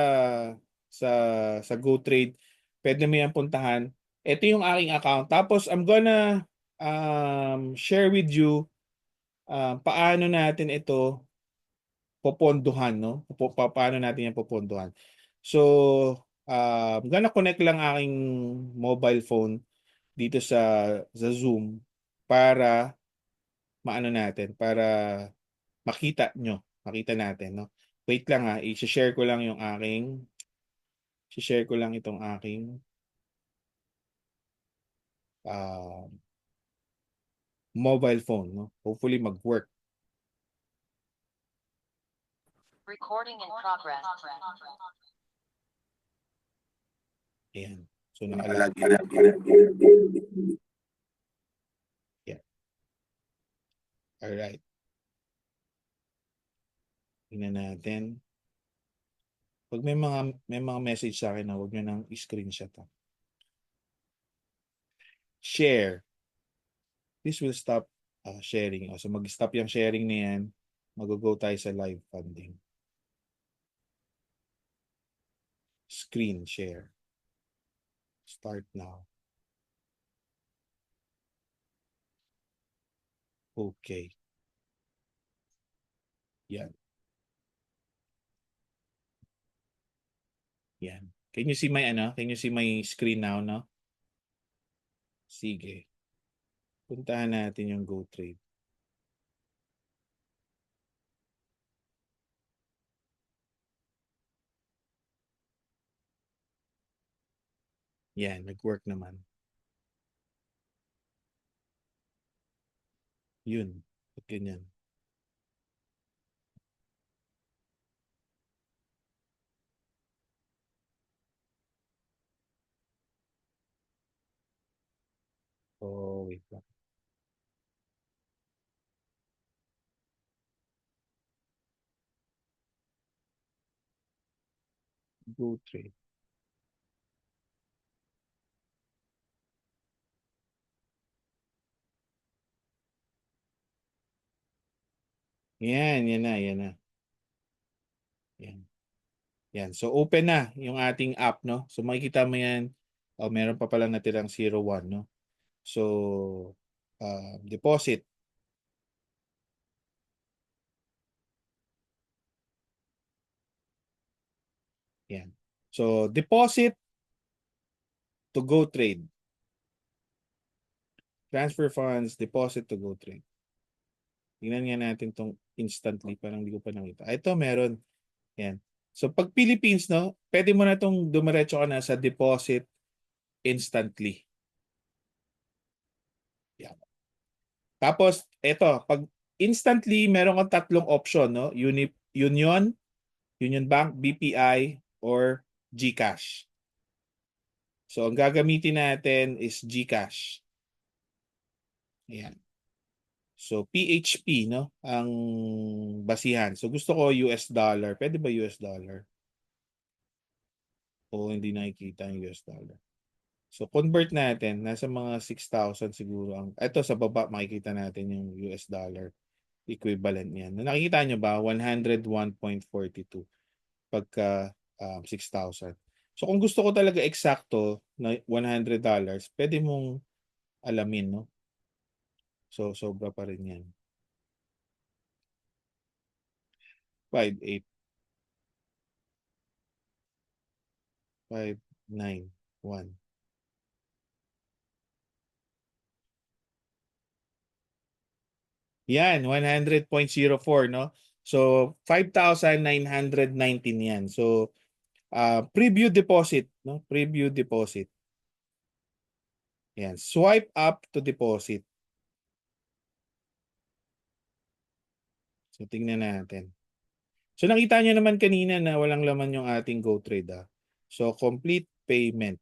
sa GoTrade. Pwede mo yan puntahan. Ito yung aking account. Tapos I'm gonna share with you paano natin ito popondohan, no? Paano natin yan popondohan. So, I'm gonna connect lang aking mobile phone dito sa Zoom para maano natin, para makita natin, no? Wait lang ha, i-share ko lang yung aking, i-share ko lang itong aking ah, mobile phone, no? Hopefully mag-work. Recording in progress. Ayan. So nakalagin. Yeah. Alright. Tingnan natin. Pag may mga message sa akin na huwag nyo nang i-screenshot ha. Share. This will stop sharing. So mag-stop yung sharing na yan. Mag-go tayo sa live funding. Screen share. Start now. Okay. Yan. Yan. Can you see my Can you see my screen now, no? Sige. Puntahan natin yung GoTrade. Yan, nag-work naman. Yun. Ba't ganyan? Oh, wait lang. GoTrade. Yan, yan na, yan na. Yan. Yan. So open na yung ating app, no? So makikita mo yan. Oh, meron pa pala natirang 01, no? So deposit. Yan. So deposit to GoTrade. Transfer funds, deposit to GoTrade. Tingnan nga natin tong instantly, parang hindi ko pa nakita. Ito meron. Yan. So pag Philippines, no, pwede mo na itong dumiretso ka na sa deposit instantly. Yan. Tapos, ito, pag instantly, meron kang tatlong option, no? Union, Union Bank, BPI, or GCash. So, ang gagamitin natin is GCash. Ayan. So, PHP, no? Ang basihan. So, gusto ko US dollar. Pwede ba US dollar? O hindi nakikita yung US dollar. So, convert natin. Nasa mga 6,000 siguro. Ito sa baba, makikita natin yung US dollar equivalent niyan. Nakikita nyo ba? 101.42 pagka 6,000. So, kung gusto ko talaga eksakto na $100, pwede mong alamin, no? So, sobra pa rin yan. 5,8. 5,9,1. Yan, 100.04, no? So, 5,919 yan. So, preview deposit, no? Preview deposit. Yan, swipe up to deposit. So, tingnan natin. So, nakita nyo naman kanina na walang laman yung ating GoTrade. So, complete payment.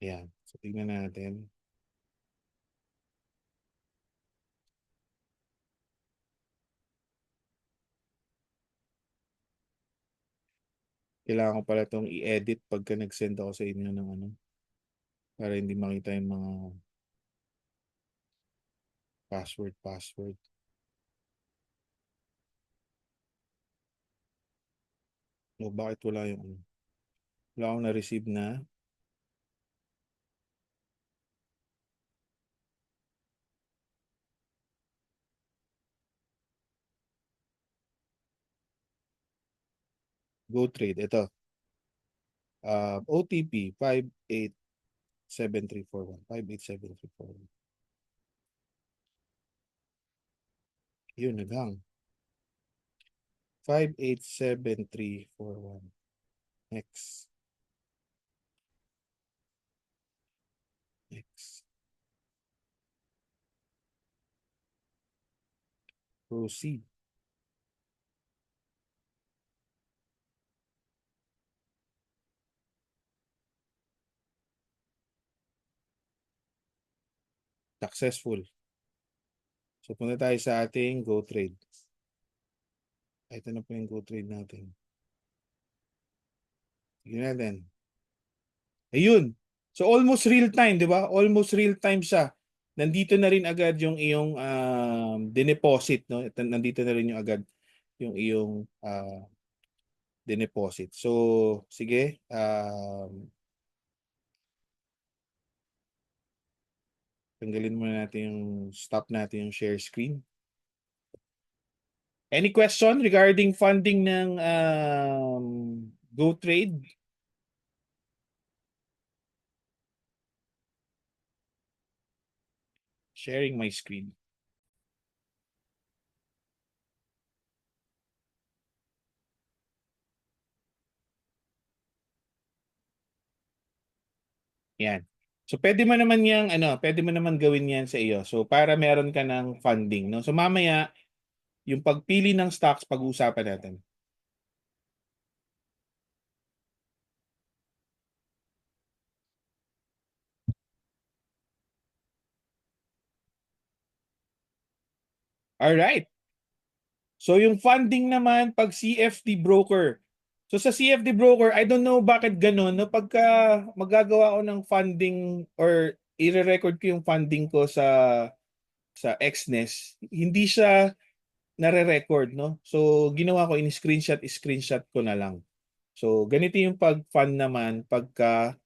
Yan. So, tingnan natin. Kailangan ko pala itong i-edit pagka nag-send ako sa inyo ng para hindi makita yung mga password. O, bakit wala yung wala akong na-receive na GoTrade. Ito. OTP 587341. 587341. Yun, naghang. 587341. Next. Next. Proceed. Successful. So, punta tayo sa ating Go Trade. Ito na po yung Go Trade natin. Tignan natin. Ayun. So, almost real time, di ba? Almost real time siya. Nandito na rin agad yung iyong dineposit, no? Nandito na rin yung agad yung iyong dineposit. So, sige. Tanggalin muna natin yung stop natin yung share screen. Any question regarding funding ng Go Trade? Sharing my screen. Yan. So pwede mo naman pwede mo naman gawin 'yan sa iyo. So para meron ka ng funding, no. So mamaya yung pagpili ng stocks pag-uusapan natin. All right. So yung funding naman pag CFD broker. So sa CFD broker, I don't know bakit ganun, no, pagka magagawa ko ng funding or i-record ko yung funding ko sa Xness, hindi siya nare-record, no? So ginawa ko screenshot ko na lang. So ganito yung pag-fund naman pagka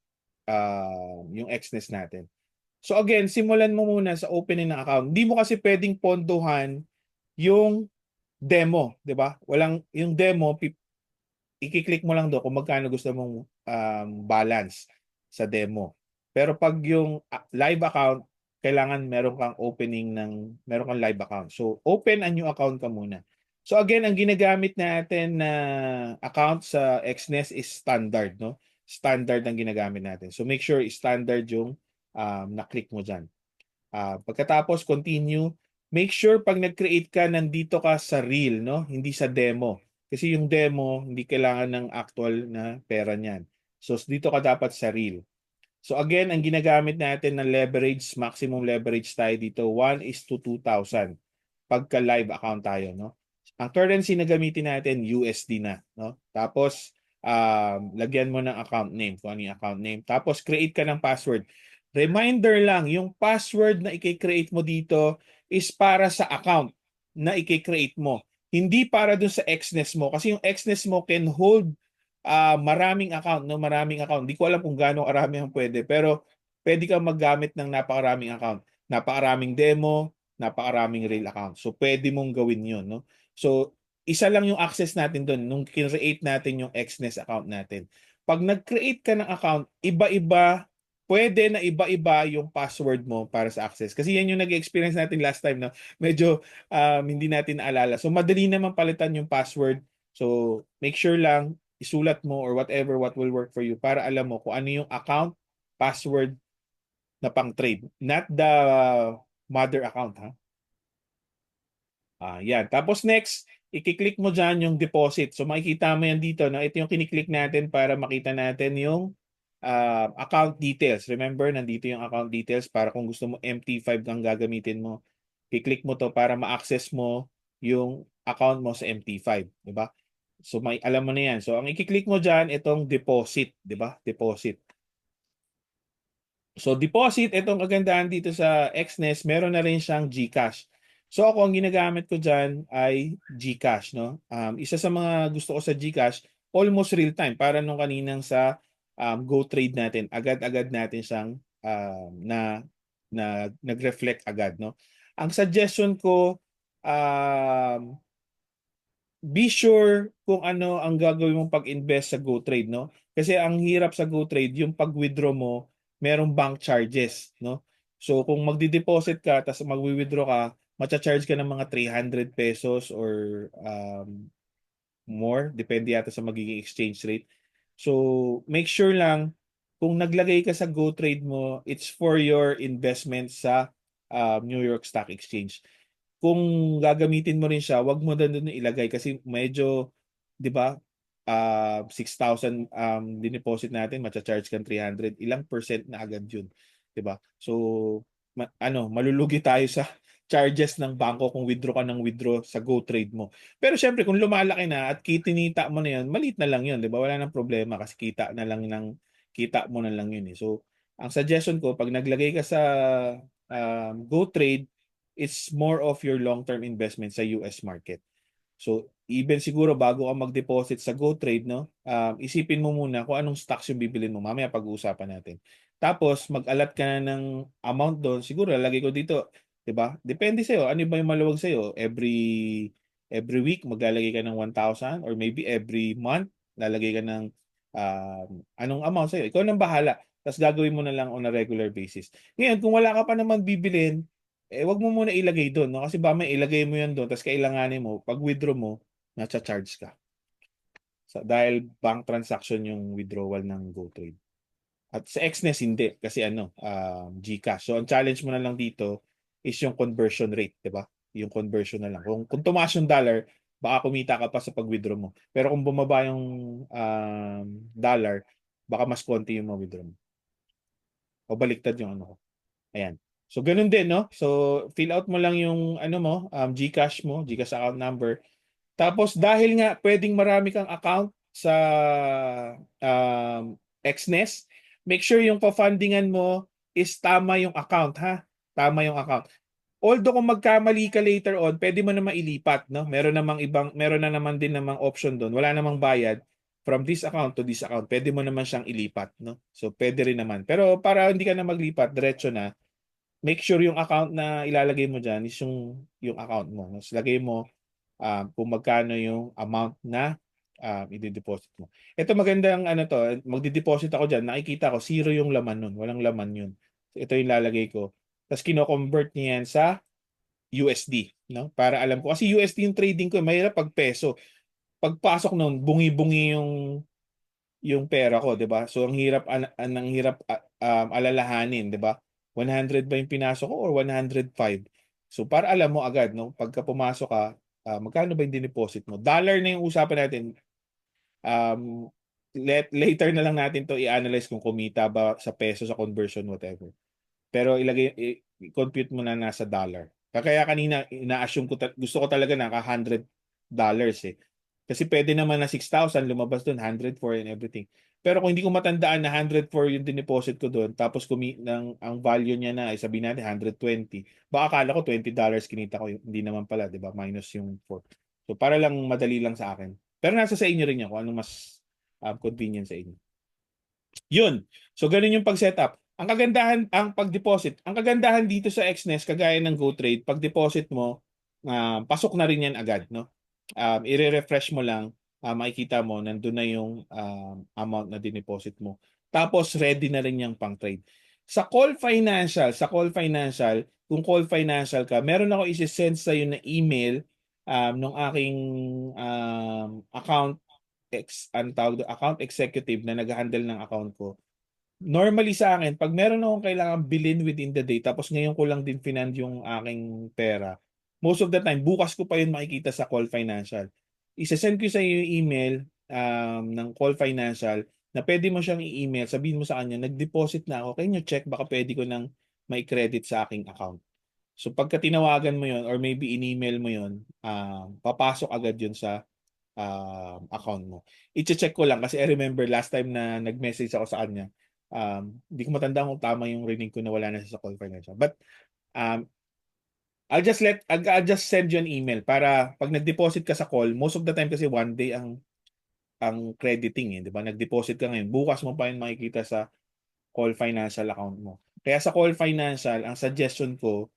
yung Xness natin. So again, simulan mo muna sa opening ng account. Hindi mo kasi pwedeng pondohan yung demo, 'di ba? Walang yung demo, i-click mo lang do kung magkano gusto mong balance sa demo. Pero pag yung live account, kailangan meron kang live account. So open a new account ka muna. So again, ang ginagamit natin na account sa Xness is standard, no? Standard ang ginagamit natin. So make sure standard yung na-click mo diyan. Pagkatapos continue, make sure pag nag-create ka nandito ka sa real, no? Hindi sa demo. Kasi yung demo, hindi kailangan ng actual na pera niyan. So dito ka dapat sa real. So again, ang ginagamit natin na leverage, maximum leverage tayo dito, 1:2,000 pagka live account tayo, no? Ang currency na gamitin natin, USD na, no? Tapos lagyan mo ng account name, kung ano yung account name. Tapos create ka ng password. Reminder lang, yung password na i-create mo dito is para sa account na i-create mo. Hindi para dun sa Xness mo. Kasi yung Xness mo can hold maraming account, no? Maraming account. Hindi ko alam kung gaano karami ang pwede. Pero pwede kang maggamit ng napakaraming account. Napakaraming demo, napakaraming real account. So pwede mong gawin yun, no? So isa lang yung access natin doon nung create natin yung Xness account natin. Pag nag-create ka ng account, iba-iba, pwede na iba-iba yung password mo para sa access. Kasi yan yung nag-experience natin last time na medyo hindi natin naalala. So madali naman palitan yung password. So make sure lang isulat mo or whatever what will work for you para alam mo kung ano yung account, password na pang-trade. Not the mother account, ha? Yan. Tapos next, i-click mo dyan yung deposit. So makikita mo yan dito. No? Ito yung kiniklik natin para makita natin yung account details. Remember, nandito yung account details para kung gusto mo MT5 kang gagamitin mo. I-click mo to para ma-access mo yung account mo sa MT5. Diba? So may alam mo na yan. So ang i-click mo dyan, itong deposit. Diba? Deposit. So deposit, itong kagandahan dito sa Xness, meron na rin siyang GCash. So ako ang ginagamit ko diyan ay GCash, no? Isa sa mga gusto ko sa GCash, almost real time para nung kaninang sa Go Trade natin, agad-agad natin siyang nag-reflect agad, no? Ang suggestion ko, be sure kung ano ang gagawin mong pag-invest sa Go Trade, no? Kasi ang hirap sa GoTrade, yung pag-withdraw mo, merong bank charges, no? So kung magdi-deposit ka tapos magwi-withdraw ka, matcha-charge ka ng mga 300 pesos or more, depende yata sa magiging exchange rate. So make sure lang kung naglagay ka sa GoTrade mo, it's for your investment sa New York Stock Exchange. Kung gagamitin mo rin siya, wag mo doon ilagay kasi medyo, 'di ba? 6,000 dineposit natin, matcha-charge kang 300, ilang percent na agad 'yun, 'di ba? So malulugi tayo sa charges ng bangko kung withdraw ka ng withdraw sa GoTrade mo. Pero syempre kung lumalaki na at kitinita mo na 'yun, maliit na lang 'yun, 'di ba? Wala nang problema kasi kita mo na lang 'yun eh. So ang suggestion ko pag naglagay ka sa GoTrade, it's more of your long-term investment sa US market. So, even siguro bago ka mag-deposit sa GoTrade, no, isipin mo muna kung anong stocks yung bibilin mo. Mamaya pag-uusapan natin. Tapos, mag-alat ka na ng amount doon. Siguro, lalagay ko dito, 'di ba? Depende sa'yo. Ano ba yung maluwag sa'yo? Every week, maglalagay ka ng 1,000 or maybe every month, lalagay ka ng anong amount sa'yo. Ikaw nang bahala. Tapos gagawin mo na lang on a regular basis. Ngayon, kung wala ka pa naman bibilin, wag mo muna ilagay doon, no? Kasi ba may ilagay mo 'yan doon, tapos kailanganin mo, pag withdraw mo, na-charge ka. Dahil bank transaction yung withdrawal ng GoTrade. At sa Xness hindi kasi GCash. So ang challenge mo na lang dito is yung conversion rate, 'di ba? Yung conversion na lang. Kung tumaas yung dollar, baka kumita ka pa sa pag-withdraw mo. Pero kung bumaba yung dollar, baka mas konti yung ma-withdraw mo. O baliktad yung ano ko. Ayan. So ganun din, no? So fill out mo lang yung GCash mo, GCash account number. Tapos dahil nga pwedeng marami kang account sa Xness, make sure yung pa-fundingan mo is tama yung account, ha? Tama yung account. Although kung magkamali ka later on, pwede mo naman ilipat, no? Meron na naman din namang option doon. Wala namang bayad from this account to this account. Pwede mo naman siyang ilipat, no? So pwede rin naman. Pero para hindi ka na maglipat, diretso na, make sure yung account na ilalagay mo diyan is yung account mo. Mas lagay mo kung magkano yung amount na i-deposit mo. Ito magandang magdi-deposit ako diyan, nakikita ko zero yung laman nun, walang laman yun. So, ito yung lalagay ko. Tapos kino-convert niya yan sa USD, no? Para alam ko kasi USD yung trading ko, mahirap pag peso. Pagpasok noon, bungi-bungi yung pera ko, 'di ba? So ang hirap alalahanin, 'di ba? 100 ba yung pinasok ko or 105? So para alam mo agad, no, pagka pumasok ka, magkano ba yung dineposit mo? Dollar na yung usapan natin. Um, later na lang natin to i-analyze kung kumita ba sa peso sa conversion whatever. Pero i-compute mo na nasa dollar. Kaya kanina ina-assume ko gusto ko talaga naka $100 eh. Kasi pwede naman na 6,000 lumabas doon 104 and everything. Pero kung hindi ko matandaan na 104 yung dineposit ko doon tapos ang value niya na ay sabihin natin 120, baka akala ko $20 kinita ko, hindi naman pala, 'di ba? Minus yung 4. So para lang madali lang sa akin. Pero nasa sa inyo rin yan kung anong mas convenient sa inyo. Yun. So ganun yung pag-setup. Ang pag-deposit, ang kagandahan dito sa Xness, kagaya ng GoTrade, pag-deposit mo, pasok na rin yan agad, no? I-refresh mo lang, makikita mo, nandun na yung amount na dineposit mo. Tapos, ready na rin yung pang-trade. Sa Call Financial, kung Call Financial ka, meron ako isi-send sa iyo na email nung aking account executive na nag-handle ng account ko. Normally sa akin, pag meron akong kailangan bilhin within the day, tapos ngayon ko lang din finand yung aking pera, most of the time, bukas ko pa yun makikita sa Call Financial. Isasend ko sa iyo yung email ng Call Financial na pwede mo siyang i-email. Sabihin mo sa kanya, nag-deposit na ako. Can you check? Baka pwede ko nang may credit sa aking account. So pagka tinawagan mo yun or maybe in-email mo yun, papasok agad yun sa account mo. I-check ko lang kasi I remember last time na nag-message ako sa kanya, hindi ko matandaan kung tama yung rinig ko na wala na siya sa Call Financial. But I'll just send you an email para pag nag-deposit ka sa call, most of the time kasi one day ang crediting, 'di ba? Nag-deposit ka ngayon, bukas mo pa yun makikita sa Call Financial account mo. Kaya sa Call Financial, ang suggestion ko,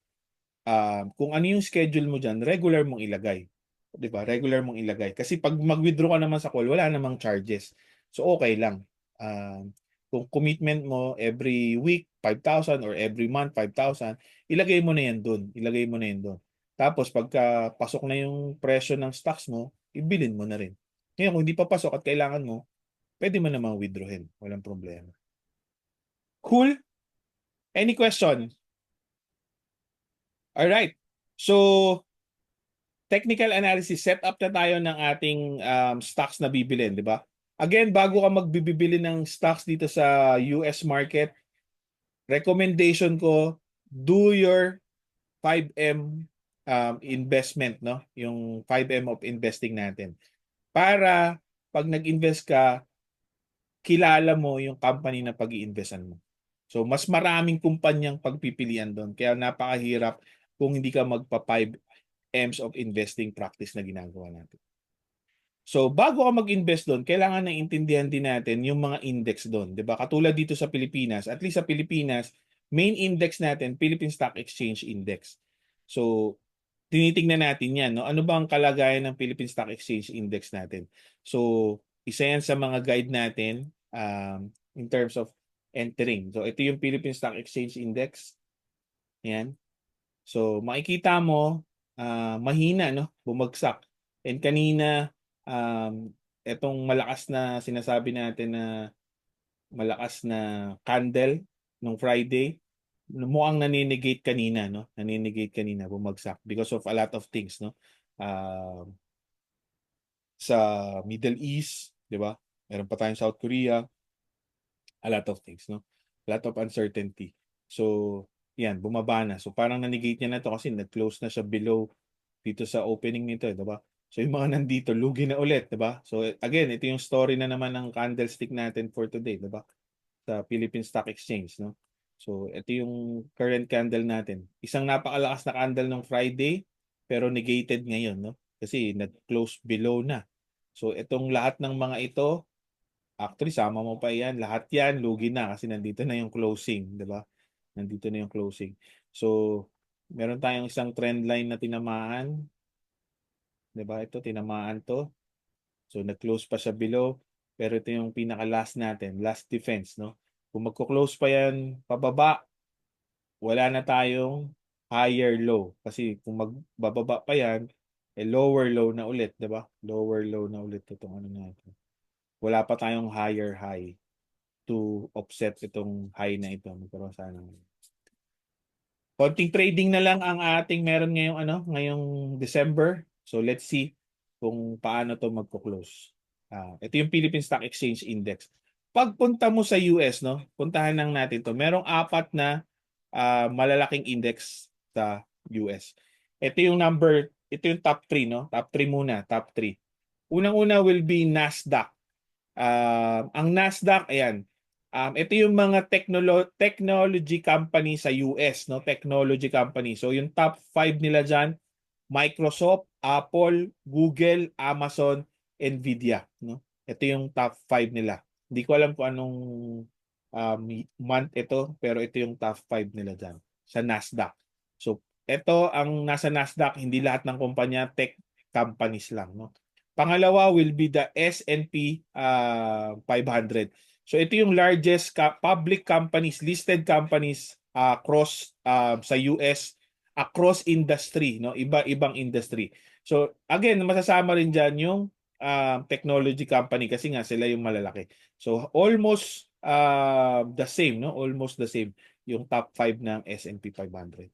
kung ano yung schedule mo diyan, regular mong ilagay. 'Di ba? Regular mong ilagay. Kasi pag mag-withdraw ka naman sa call, wala namang charges. So okay lang. Kung commitment mo every week 5,000 or every month 5,000, ilagay mo na yan doon. Ilagay mo na yan doon. Tapos pagka pasok na yung presyo ng stocks mo, ibilin mo na rin. Ngayon, kung hindi pa pasok at kailangan mo, pwede mo namang withdrawin. Walang problema. Cool? Any question? Alright. So, technical analysis, set up na tayo ng ating stocks na bibilin, di ba? Again, bago ka magbibili ng stocks dito sa US market, recommendation ko, do your 5M investment, no? Yung 5M of investing natin. Para pag nag-invest ka, kilala mo yung company na pag-i-investan mo. So, mas maraming kumpanyang pagpipilian doon. Kaya napakahirap kung hindi ka magpa 5Ms of investing practice na ginagawa natin. So, bago ka mag-invest doon, kailangan na intindihan din natin yung mga index doon. 'Di ba? Katulad dito sa Pilipinas, at least sa Pilipinas, main index natin, Philippine Stock Exchange Index. So, tinitingnan natin yan. No? Ano ba ang kalagayan ng Philippine Stock Exchange Index natin? So, isa yan sa mga guide natin in terms of entering. So, ito yung Philippine Stock Exchange Index. Yan. So, makikita mo, mahina, no? Bumagsak. And kanina, itong malakas na sinasabi natin na malakas na candle nung Friday, mukhang naninegate kanina, no? Naninegate kanina, bumagsak because of a lot of things, no? Sa Middle East, 'di ba? Meron pa tayong South Korea, a lot of things, no? A lot of uncertainty. So, yan, bumaba na. So, parang nanegate niya na to kasi nag-close na siya below dito sa opening nito, 'di ba? So, yung mga nandito, lugi na ulit, 'di ba? So, again, ito yung story na naman ng candlestick natin for today, 'di ba? Sa Philippine Stock Exchange, no? So, ito yung current candle natin. Isang napakalakas na candle ng Friday, pero negated ngayon, no? Kasi nag-close below na. So, itong lahat ng mga ito, actually, sama mo pa yan. Lahat yan, lugi na kasi nandito na yung closing, di ba? Nandito na yung closing. So, meron tayong isang trend line na tinamaan. Di ba? Ito, tinamaan to. So, nag-close pa siya below. Pero ito yung pinaka-last natin, last defense, no? Kung magko-close pa yan pababa, wala na tayong higher low. Kasi kung magbababa pa yan, lower low na ulit, di ba? Lower low na ulit itong ano natin. Wala pa tayong higher high to offset itong high na ito. Magkaroon sana. Konting trading na lang ang ating meron ngayong December. So let's see kung paano to magko-close. Ito yung Philippine Stock Exchange Index. Pagpunta mo sa US, no? Puntahan lang natin to. Merong 4 na malalaking index sa US. Ito yung top 3, no? Top 3 muna, top 3. Unang-una will be Nasdaq. Ang Nasdaq, ayan. Ito yung mga technology company sa US, no? Technology company. So yung top 5 nila diyan, Microsoft, Apple, Google, Amazon, Nvidia, no? Ito yung top 5 nila. Hindi ko alam kung anong month ito, pero ito yung top 5 nila diyan sa Nasdaq. So ito ang nasa Nasdaq, hindi lahat ng kumpanya, tech companies lang, no? Pangalawa will be the S&P 500. So ito yung largest public companies, listed companies across sa US, across industry, no? Iba-ibang industry. So again, masasama rin diyan yung technology company kasi nga sila yung malalaki. So almost the same, no? Almost the same yung top 5 ng S&P 500.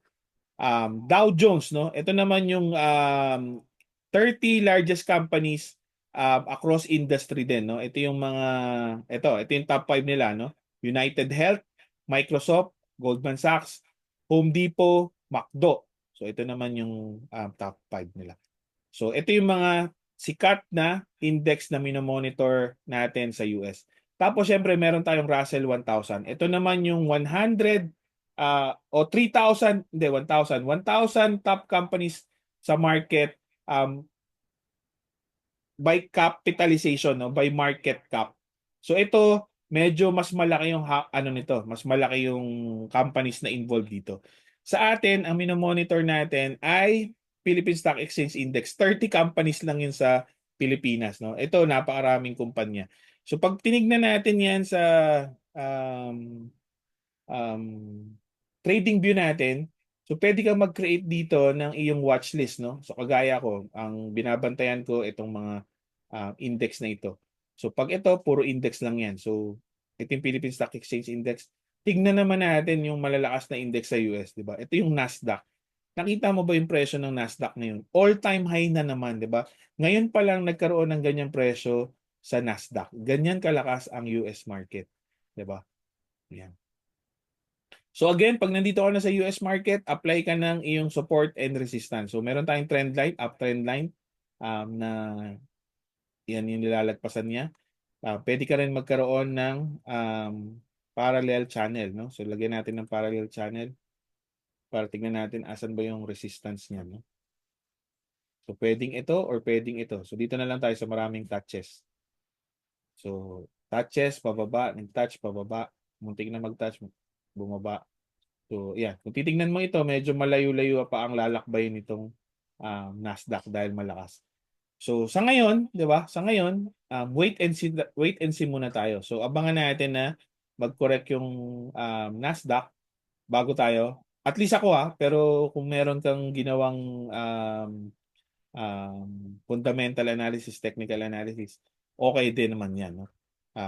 Dow Jones, no? Ito naman yung 30 largest companies across industry din, no? Ito yung top 5 nila, no? United Health, Microsoft, Goldman Sachs, Home Depot, McDo. So ito naman yung top 5 nila. So ito yung mga sikat na index na minomonitor natin sa US. Tapos syempre meron tayong Russell 1000. Ito naman yung 100 o 3,000, hindi 1,000. 1,000 top companies sa market by capitalization, no, by market cap. So ito medyo mas malaki yung mas malaki yung companies na involved dito. Sa atin, ang minomonitor natin ay Philippine Stock Exchange Index. 30 companies lang yun sa Pilipinas, no. Ito napakaraming kumpanya. So pag tinignan natin yan sa um, um, trading view natin, so pwede kang mag-create dito ng iyong watchlist, no? So kagaya ko, ang binabantayan ko itong mga index na ito. So pag ito, puro index lang yan. So ito yung Philippine Stock Exchange Index. Tignan naman natin yung malalakas na index sa US, di ba? Ito yung Nasdaq. Nakita mo ba yung presyo ng Nasdaq ngayon? All-time high na naman, di ba? Ngayon pa lang nagkaroon ng ganyang presyo sa Nasdaq. Ganyan kalakas ang US market, di ba? Yan. So again, pag nandito ka na sa US market, apply ka ng iyong support and resistance. So meron tayong trend line, uptrend line na yan yung nilalagpasan niya. Pwede ka rin magkaroon ng parallel channel, no? So lagyan natin ng parallel channel para tingnan natin asan ba yung resistance niya, no? So pwedeng ito or pwedeng ito. So dito na lang tayo sa maraming touches. So touches pababa, nag-touch pababa, muntik na mag-touch, bumaba. So, yeah. Kung titingnan mo ito, medyo malayo-layo pa ang lalakbayin nitong Nasdaq dahil malakas. So, sa ngayon, 'di ba? Sa ngayon, wait and see muna tayo. So, abangan natin na mag-correct yung Nasdaq bago tayo. At least ako pero kung meron kang ginawang fundamental analysis, technical analysis, okay din naman 'yan, no?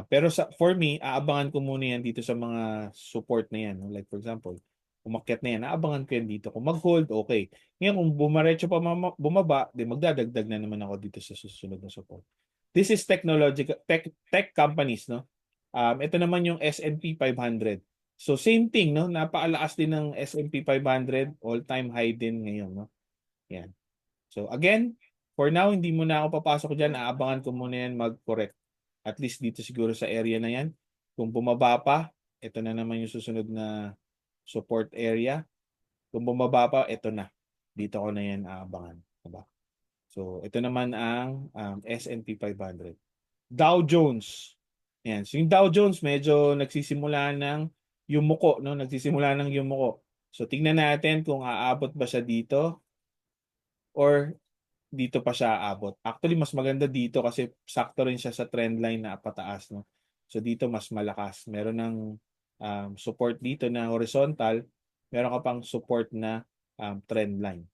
Pero for me, aabangan ko muna yan dito sa mga support na yan, no? Like for example, umakyat na yan, aabangan ko yan dito. Kung mag-hold, okay. Ngayon, kung bumaretso pa bumaba, di magdadagdag na naman ako dito sa susunod na support. This is technological tech companies, no? Ito naman yung S&P 500. So same thing, no? Napakalakas din ng S&P 500, all-time high din ngayon, no? Yan. So again, for now, hindi muna ako papasok dyan. Aabangan ko muna yan mag-correct. At least dito siguro sa area na yan. Kung bumaba pa, ito na naman yung susunod na support area. Kung bumaba pa, ito na. Dito ko na yan aabangan. Diba? So ito naman ang S&P 500. Dow Jones. Yan. So yung Dow Jones medyo nagsisimula ng yumuko. No? Nagsisimula ng yumuko. So tingnan natin kung aabot ba siya dito or dito pa siya aabot. Actually, mas maganda dito kasi sakto rin siya sa trend line na pataas. No? So dito mas malakas. Meron ng support dito na horizontal. Meron ka pang support na trend line.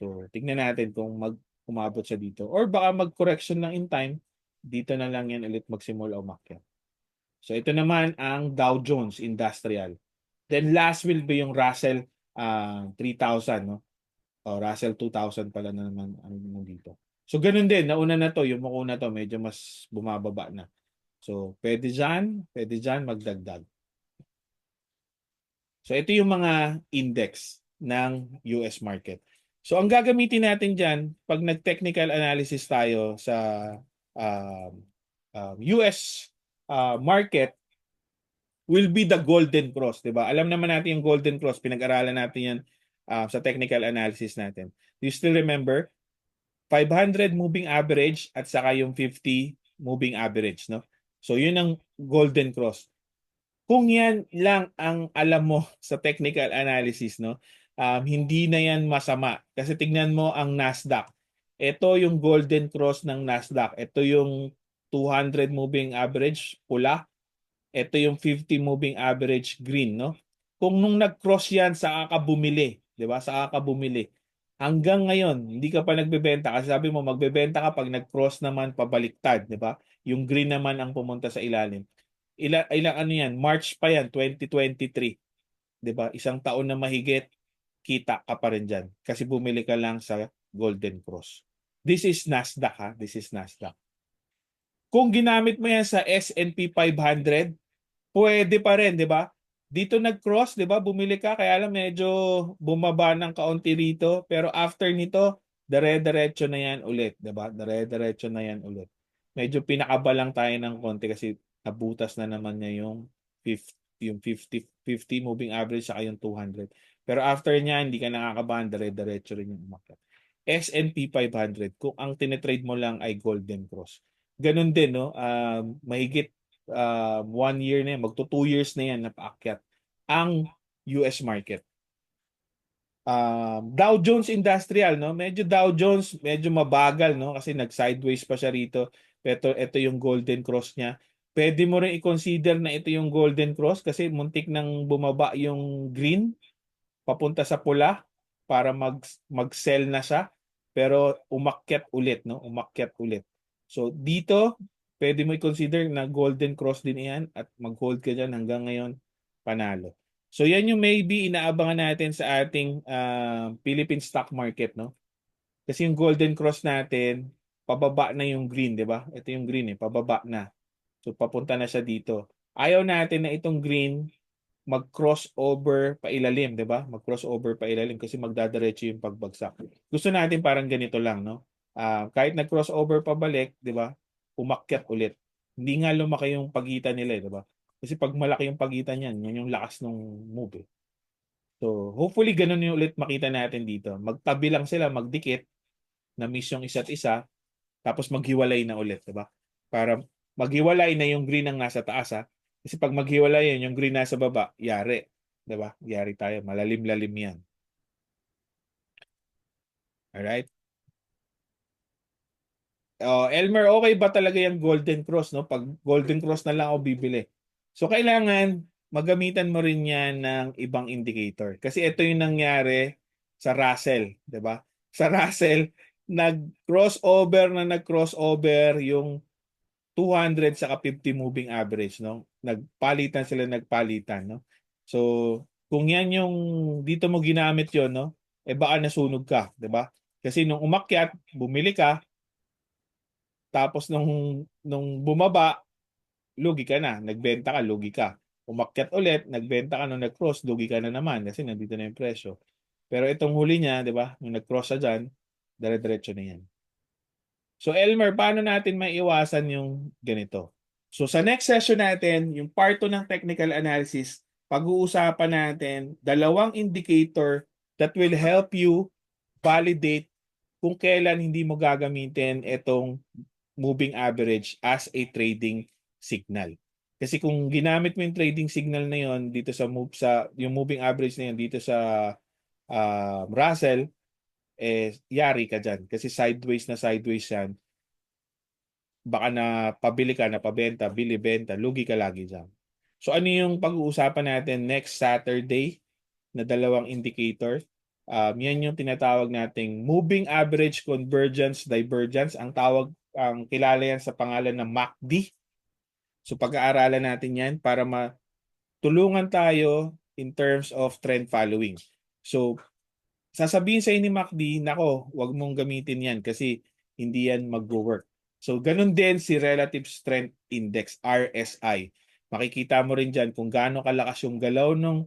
So tignan natin kung umabot siya dito. Or baka mag-correction lang in time. Dito na lang yan ulit magsimula umakyat. So ito naman ang Dow Jones Industrial. Then last will be yung Russell 3000. No? O Russell 2000 pala na naman ang dito. So ganun din, nauna na to, yung muko na to, medyo mas bumababa na. So pwede dyan magdagdag. So ito yung mga index ng US market. So ang gagamitin natin dyan, pag nag-technical analysis tayo sa US market, will be the golden cross, 'di ba? Alam naman natin yung golden cross, pinag-aralan natin yan sa technical analysis natin. Do you still remember? 500 moving average at saka yung 50 moving average, no? So yun ang golden cross. Kung yan lang ang alam mo sa technical analysis, no? Hindi na yan masama. Kasi tignan mo ang Nasdaq. Ito yung golden cross ng Nasdaq. Ito yung 200 moving average, pula. Ito yung 50 moving average, green, no? Kung nung nag-cross yan, saka ka bumili. 'Di ba? Saka ka bumili. Hanggang ngayon, hindi ka pa nagbebenta kasi sabi mo magbebenta ka pag nag-cross naman pabaliktad, 'di ba? Yung green naman ang pumunta sa ilalim. Ilang ano yan? March pa yan, 2023. 'Di ba? Isang taon na mahigit, kita ka pa rin diyan kasi bumili ka lang sa Golden Cross. This is Nasdaq, ha? This is Nasdaq. Kung ginamit mo yan sa S&P 500, pwede pa rin, 'di ba? Dito nag-cross, 'di ba? Bumili ka kaya lang medyo bumaba ng kaunti rito, pero after nito, dire-diretso na 'yan ulit, 'di ba? Dire-diretso na 'yan ulit. Medyo pinakaba lang tayo ng konti kasi nabutas na naman niya yung 50 moving average sa yung 200. Pero after niya, hindi ka nakakabahan, dire-diretso rin yung umakyat. S&P 500, kung ang tinetrade mo lang ay Golden Cross. Ganun din, no? Mahigit 1 year na yan, magto 2 years na yan na paakyat ang US market. Dow Jones Industrial, no? Medyo Dow Jones, medyo mabagal, no? Kasi nag-sideways pa siya rito. Ito yung golden cross niya. pwede mo rin i-consider na ito yung golden cross kasi muntik nang bumaba yung green papunta sa pula para mag-sell na siya pero umakyat ulit, no? Umakyat ulit. So dito, pwede mo i-consider na golden cross din iyan at mag-hold ka dyan hanggang ngayon panalo. So yan yung maybe inaabangan natin sa ating Philippine stock market, no? Kasi yung golden cross natin, pababa na yung green, di ba? Ito yung green pababa na. So papunta na siya dito. Ayaw natin na itong green mag-crossover pa ilalim, 'di ba? Mag-crossover pa ilalim kasi magdadiretso yung pagbagsak. Gusto natin parang ganito lang, no? Kahit nag-crossover pabalik, 'di ba? Umakyat ulit. Hindi nga lumaki yung pagitan nila, 'di ba? Kasi pag malaki yung pagitan niyan, yun yung lakas ng move. So, hopefully ganun yung ulit makita natin dito. Magtabi lang sila, magdikit, na miss yung isa't isa, tapos maghiwalay na ulit, 'di ba? Para maghiwalay na yung green ang nasa taas, ha? Kasi pag maghiwalay yung green nasa baba, yari. 'Di ba? Yari tayo. Malalim-lalim yan. Alright? Elmer, okay ba talaga yung golden cross, no? Pag golden cross na lang ako bibili. So, kailangan magamitan mo rin yan ng ibang indicator. Kasi ito yung nangyari sa Russell. 'Di ba? Sa Russell, nag-crossover yung 200 saka 50 moving average, no? Nagpalitan, no? So, kung yan yung dito mo ginamit yon, no? Baka nasunog ka, 'di ba? Kasi nung umakyat, bumili ka, tapos nung bumaba, lugi ka na, nagbenta ka, lugi ka. Umakyat ulit, nagbenta ka nung nag-cross, lugi ka na naman kasi nandito na yung presyo. Pero itong huli niya, 'di ba? Nung nag-cross siya diyan, dire-diretso na yan. So Elmer, paano natin maiwasan yung ganito? So sa next session natin, yung part 2 ng technical analysis, pag-uusapan natin dalawang indicator that will help you validate kung kailan hindi mo gagamitin itong moving average as a trading signal. Kasi kung ginamit mo yung trading signal na yon dito sa yung moving average na yon dito sa Russell, yari ka dyan. Kasi sideways yan. Baka na pabili ka, na pabenta, bili-benta, lugi ka lagi dyan. So ano yung pag-uusapan natin next Saturday na dalawang indicator? Yan yung tinatawag nating moving average convergence divergence. Ang kilala yan sa pangalan ng MACD. So pag-aaralan natin yan para matulungan tayo in terms of trend following. So sasabihin sa ni MACD, nako, wag mong gamitin yan kasi hindi yan mag-work. So, ganun din si Relative Strength Index, RSI. Makikita mo rin dyan kung gaano kalakas yung galaw ng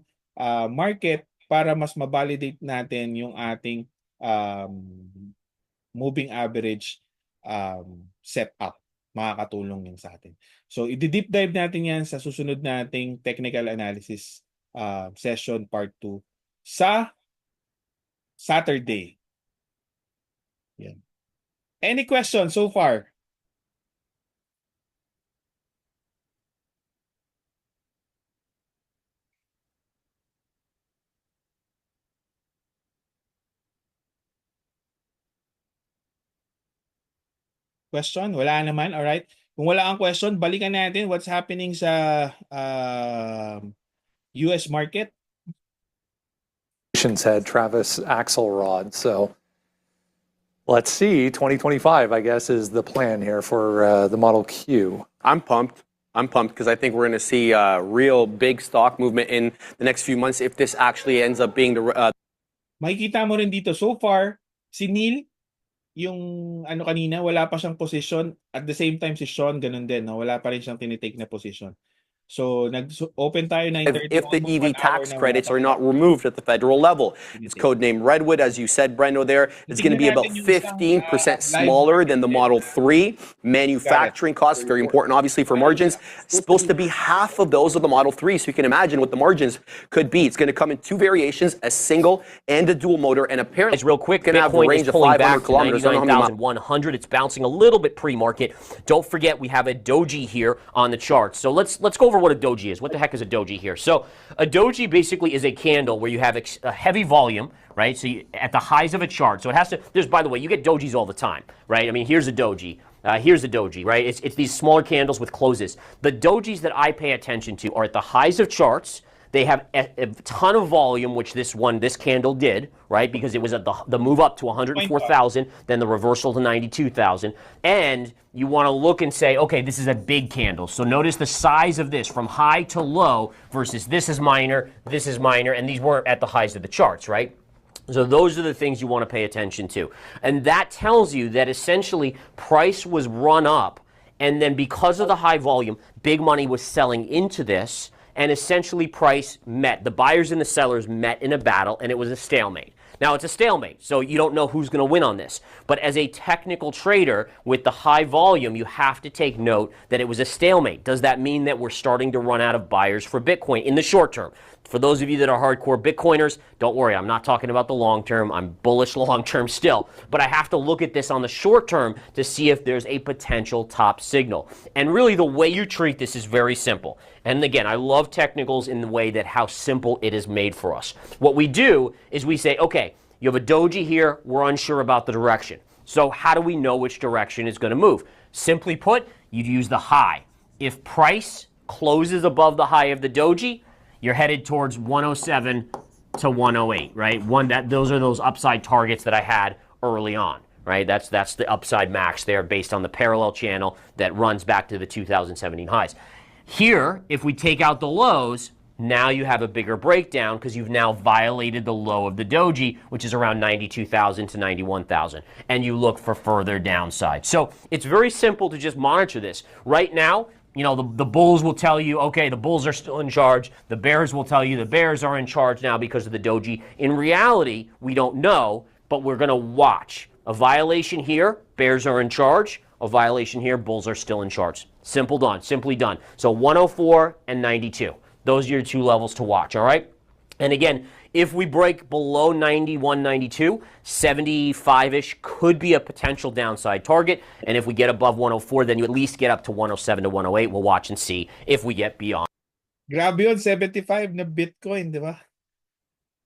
market para mas ma-validate natin yung ating moving average setup. Makakatulong yan sa atin. So, i-deep dive natin yan sa susunod nating technical analysis session part 2 sa Saturday. Yan. Any questions so far? Question? Wala naman. All right. Kung wala kang question, balikan natin what's happening sa US market. Head Travis Axelrod. So let's see. 2025, I guess, is the plan here for the Model Q. I'm pumped because I think we're going to see a real big stock movement in the next few months if this actually ends up being the. Makikita mo rin dito so far si Neil yung kanina wala pa siyang position, at the same time si Sean ganun din, no? Wala pa rin siyang tinitake na position. So, nag-open tayo 9:30. If the EV tax credits are not removed at the federal level. It's codenamed Redwood, as you said, Brendo, there. It's going to be about 15% smaller than the Model 3. Manufacturing costs, very important, obviously, for margins. Supposed to be half of those of the Model 3, so you can imagine what the margins could be. It's going to come in two variations, a single and a dual motor, and apparently it's real quick. going to have a range of 500 kilometers. 99,100. It's bouncing a little bit pre-market. Don't forget, we have a doji here on the chart. So let's go over what a doji is. What the heck is a doji here? So a doji basically is a candle where you have a heavy volume, right? So at the highs of a chart. So it has to, by the way, you get dojis all the time, right? I mean, here's a doji. Here's a doji, right? It's these smaller candles with closes. The dojis that I pay attention to are at the highs of charts. They have a ton of volume, which this candle did, right? Because it was at the move up to 104,000, then the reversal to 92,000. And you want to look and say, okay, this is a big candle. So notice the size of this from high to low versus this is minor, and these weren't at the highs of the charts, right? So those are the things you want to pay attention to. And that tells you that essentially price was run up, and then because of the high volume, big money was selling into this, and essentially price met. The buyers and the sellers met in a battle, and it was a stalemate. Now, it's a stalemate, so you don't know who's going to win on this. But as a technical trader with the high volume, you have to take note that it was a stalemate. Does that mean that we're starting to run out of buyers for Bitcoin in the short term? For those of you that are hardcore Bitcoiners, don't worry, I'm not talking about the long term. I'm bullish long term still. But I have to look at this on the short term to see if there's a potential top signal. And really, the way you treat this is very simple. And again, I love technicals in the way that how simple it is made for us. What we do is we say, okay, you have a doji here, we're unsure about the direction. So how do we know which direction is going to move? Simply put, you'd use the high. If price closes above the high of the doji, you're headed towards 107 to 108, right? Those are those upside targets that I had early on, right? That's the upside max there based on the parallel channel that runs back to the 2017 highs. Here, if we take out the lows, now you have a bigger breakdown because you've now violated the low of the doji, which is around 92,000 to 91,000, and you look for further downside. So it's very simple to just monitor this. Right now, you know, the bulls will tell you, okay, the bulls are still in charge. The bears will tell you the bears are in charge now because of the doji. In reality, we don't know, but we're going to watch. A violation here, bears are in charge. A violation here, bulls are still in charge. Simple done, simply done. So 104 and 92. Those are your two levels to watch, all right? And again, if we break below 91, 92, 75-ish could be a potential downside target. And if we get above 104, then you at least get up to 107 to 108. We'll watch and see if we get beyond. Grabe yun, 75 na Bitcoin, di ba?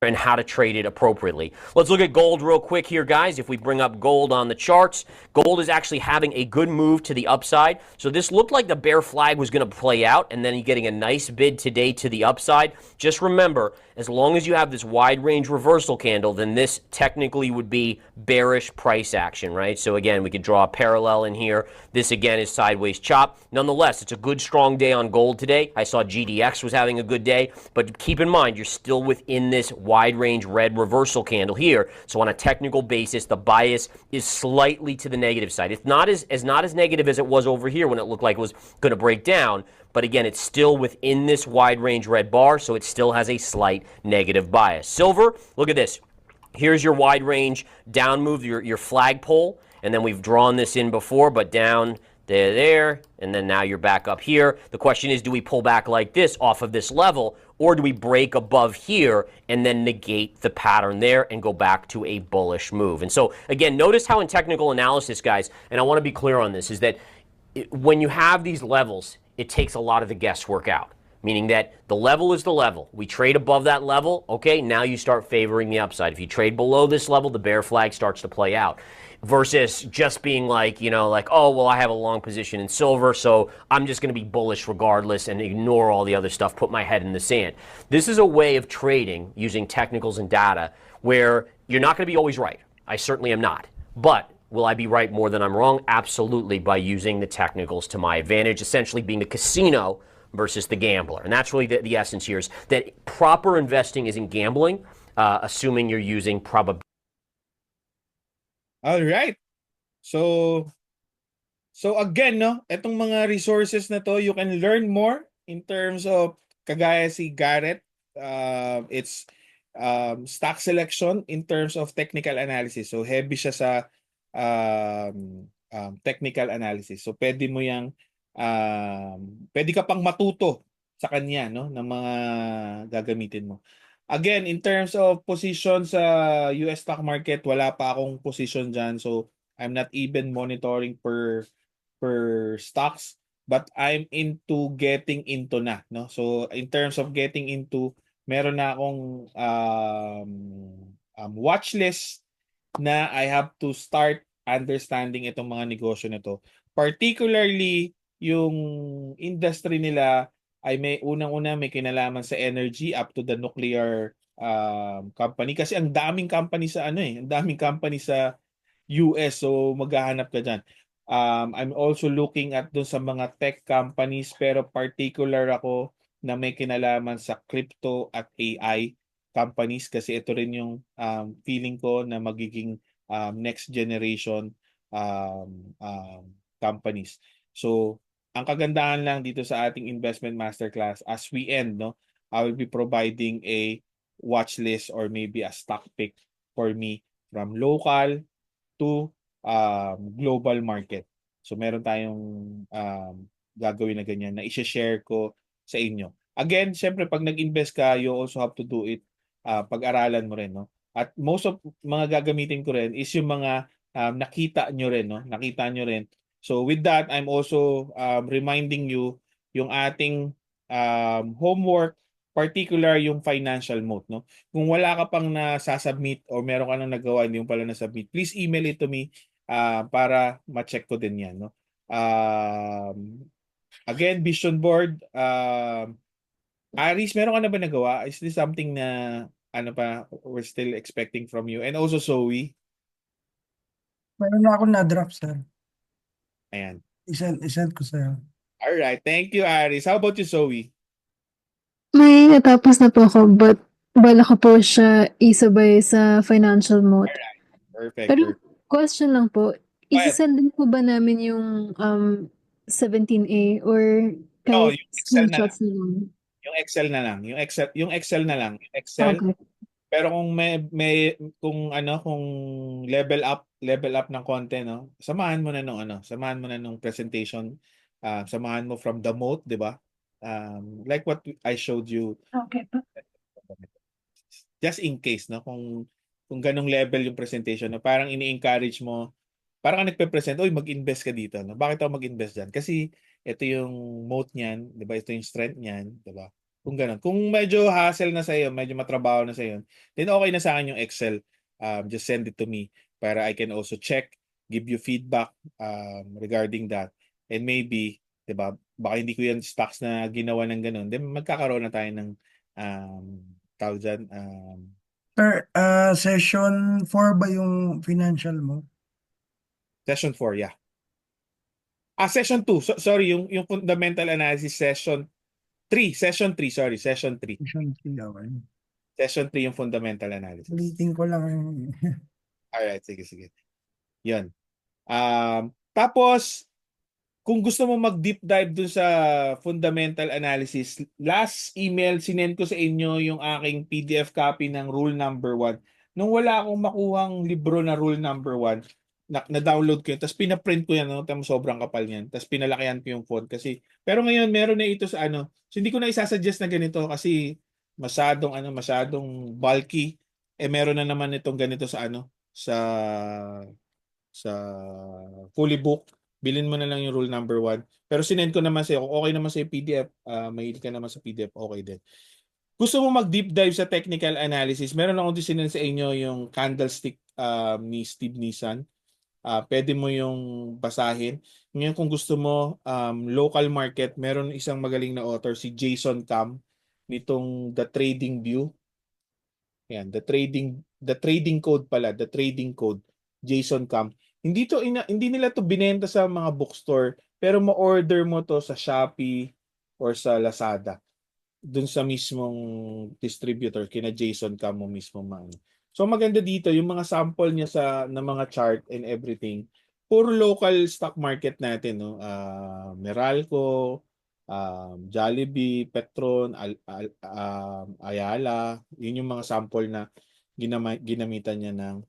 And how to trade it appropriately. Let's look at gold real quick here, guys. If we bring up gold on the charts, gold is actually having a good move to the upside. So this looked like the bear flag was going to play out, and then you're getting a nice bid today to the upside. Just remember, as long as you have this wide range reversal candle, then this technically would be bearish price action, right? So again, we could draw a parallel in here. This again is sideways chop. Nonetheless, it's a good strong day on gold today. I saw GDX was having a good day, but keep in mind, you're still within this wide range red reversal candle here. So on a technical basis, the bias is slightly to the negative side. It's not as negative as it was over here when it looked like it was going to break down. But again, it's still within this wide range red bar, so it still has a slight negative bias. Silver, look at this. Here's your wide range down move, your flagpole, and then we've drawn this in before, but down there, and then now you're back up here. The question is, do we pull back like this off of this level, or do we break above here and then negate the pattern there and go back to a bullish move? And so, again, notice how in technical analysis, guys, and I want to be clear on this, is that when you have these levels, it takes a lot of the guesswork out, meaning that the level is the level. We trade above that level, okay, now you start favoring the upside. If you trade below this level, the bear flag starts to play out. Versus just being like, you know, like, oh, well, I have a long position in silver, so I'm just going to be bullish regardless and ignore all the other stuff, put my head in the sand. This is a way of trading using technicals and data where you're not going to be always right. I certainly am not. But will I be right more than I'm wrong? Absolutely, by using the technicals to my advantage, essentially being the casino versus the gambler. And that's really the essence here, is that proper investing isn't gambling, assuming you're using probability. All right. So again, no, etong mga resources na to, you can learn more in terms of kagaya si Garrett. It's stock selection in terms of technical analysis. So heavy siya sa technical analysis. So pwede mo yang pwede ka pang matuto sa kanya, no, ng mga gagamitin mo. Again, in terms of position sa US stock market, wala pa akong position dyan. So I'm not even monitoring per stocks, but I'm into getting into na, no? So in terms of getting into, meron na akong watch list na I have to start understanding itong mga negosyo na to particularly yung industry nila ay may unang-una may kinalaman sa energy up to the nuclear company kasi ang daming company sa ang daming company sa US, so maghahanap ka dyan. I'm also looking at dun sa mga tech companies pero particular ako na may kinalaman sa crypto at AI companies kasi ito rin yung feeling ko na magiging next generation companies. So, ang kagandahan lang dito sa ating investment masterclass as we end, no, I will be providing a watch list or maybe a stock pick for me from local to global market. So meron tayong gagawin na ganyan na i-share ko sa inyo. Again, syempre pag nag-invest ka, you also have to do it pag-aralan mo rin, no? At most of mga gagamitin ko rin is yung mga nakita nyo rin, no? Nakita nyo rin. So with that, I'm also reminding you yung ating homework, particular yung financial mode, no? Kung wala ka pang nasasubmit or meron ka nang nagawa hindi mo pala nasubmit, please email it to me para ma-check ko din yan, no? Again, vision board. Aris, meron ka na ba nagawa? Is this something na we're still expecting from you? And also Zoe. Meron na ako na-drop, sir. Ayan. Isend ko sa'yo. Alright, thank you, Aris. How about you, Zoe? May natapos na po ako, but bala ko po siya isabay sa financial mode. Perfect. Pero question lang po, Go ahead. isasend din po ba namin yung 17A or No, kahit yung Excel na screenshots na lang? Yung Excel na lang. Yung Excel na lang. Yung Excel. Okay. Pero kung kung level up ng konti, no, samahan mo na nung presentation, samahan mo from the moat, 'di ba? Like what I showed you, Okay po. just in case, no, kung ganong level yung presentation, no, parang ini-encourage mo, parang ka nagpe-present, oy, mag-invest ka dito, no? Bakit ako mag-invest diyan? Kasi ito yung moat niyan, 'di ba? Ito yung strength niyan, 'di ba? Kung gano'n. Kung medyo hassle na sa iyo, medyo matrabaho na sa iyo, then okay na sa akin yung Excel. Just send it to me para I can also check, give you feedback regarding that. And maybe, 'di ba? Baka hindi ko yan stocks na ginawa ng gano'n. Then magkakaroon na tayo ng tawag dyan, Sir, session 4 ba yung financial mo? session 4, yeah. Session 2. Sorry, yung fundamental analysis session 3. Session 3, sorry. Session 3. Session 3, okay. Session 3 yung fundamental analysis. Ulitin ko lang. Alright, sige. Yan. Tapos, kung gusto mo mag-deep dive dun sa fundamental analysis, last email, sinend ko sa inyo yung aking PDF copy ng rule number 1. Nung wala akong makuhang libro na rule number 1, na-download ko yun, tapos pinaprint ko yan, no? Tapos sobrang kapal niyan. Tapos pinalakihan ko yung font kasi, pero ngayon meron na ito sa so hindi ko na isasuggest na ganito kasi masyadong bulky. Meron na naman itong ganito sa sa fully book. Bilhin mo na lang yung rule number 1. Pero sinend ko naman sa'yo, kung okay naman sa PDF, mahilig ka naman sa PDF, okay din. Gusto mo mag-deep dive sa technical analysis, meron akong sinend sa inyo yung candlestick ni Steve Nissan. Pwede mo yung basahin. Ngayon kung gusto mo local market, meron isang magaling na author, si Jason Cam, nitong The Trading View. Yan, the trading code pala, the trading code, Jason Cam. Hindi nila to binenta sa mga bookstore, pero ma-order mo to sa Shopee or sa Lazada. Dun sa mismong distributor, kina Jason Cam mo mismo man. So maganda dito yung mga sample niya na mga chart and everything. Puro local stock market natin, no. Meralco, Jollibee, Petron, Ayala, yun yung mga sample na ginamitan niya ng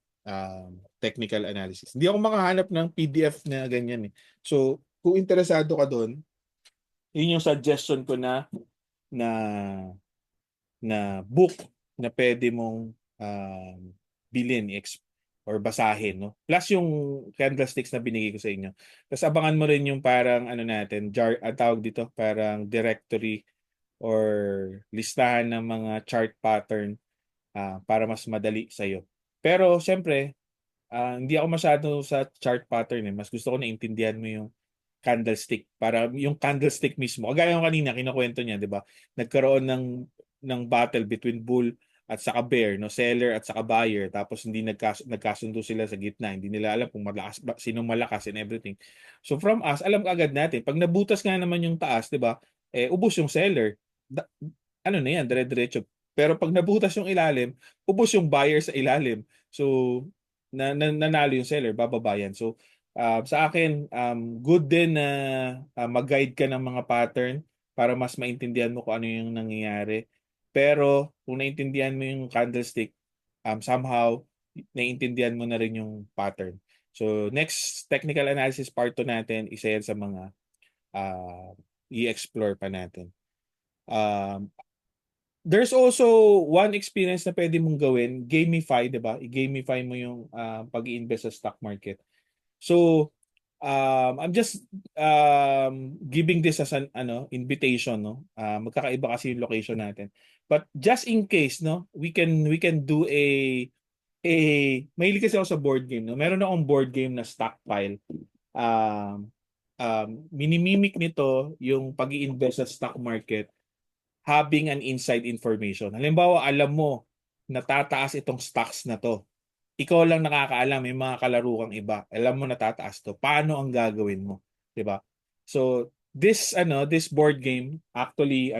technical analysis. Hindi ako makahanap ng PDF na ganyan eh. So, kung interesado ka doon, yun yung suggestion ko na book na pwede mong bilhin or basahin, no? Plus yung candlesticks na binigay ko sa inyo. Tapos abangan mo rin yung parang natin, tawag dito, parang directory or listahan ng mga chart pattern para mas madali sa'yo. Pero syempre, hindi ako masyado sa chart pattern eh. Mas gusto ko na intindihan mo yung candlestick para yung candlestick mismo. Kagaya yung kanina kinukuwento niya, 'di ba? Nagkaroon ng battle between bull at saka bear, no, seller at saka buyer, tapos hindi nagkasundo sila sa gitna. Hindi nila alam kung sino malakas and everything. So from us, alam agad natin pag nabutas nga naman yung taas, 'di ba? Ubos yung seller. Ano na yan, dire-diretso. Pero pag nabutas yung ilalim, ubos yung buyer sa ilalim. So nanalo yung seller, bababa yan. So sa akin, good din na mag-guide ka ng mga pattern para mas maintindihan mo kung ano yung nangyayari. Pero kung naintindihan mo yung candlestick, somehow naiintindihan mo na rin yung pattern. So next technical analysis part 2 natin, isa yan sa mga i-explore pa natin. There's also one experience na pwede mong gawin, gamify, 'di ba? I-gamify mo yung pag-i-invest sa stock market. So, I'm just giving this as an invitation, no. Magkakaiba kasi yung location natin. But just in case, no, we can do mahilig kasi ako sa board game, no. Meron akong board game na Stockpile. Minimimik nito yung pag-i-invest sa stock market having an inside information. Halimbawa, alam mo na tataas itong stocks na to. Ikaw lang nakakaalam, may mga kalaro kang iba. Alam mo na tataas to. Paano ang gagawin mo, 'di ba? So, this board game actually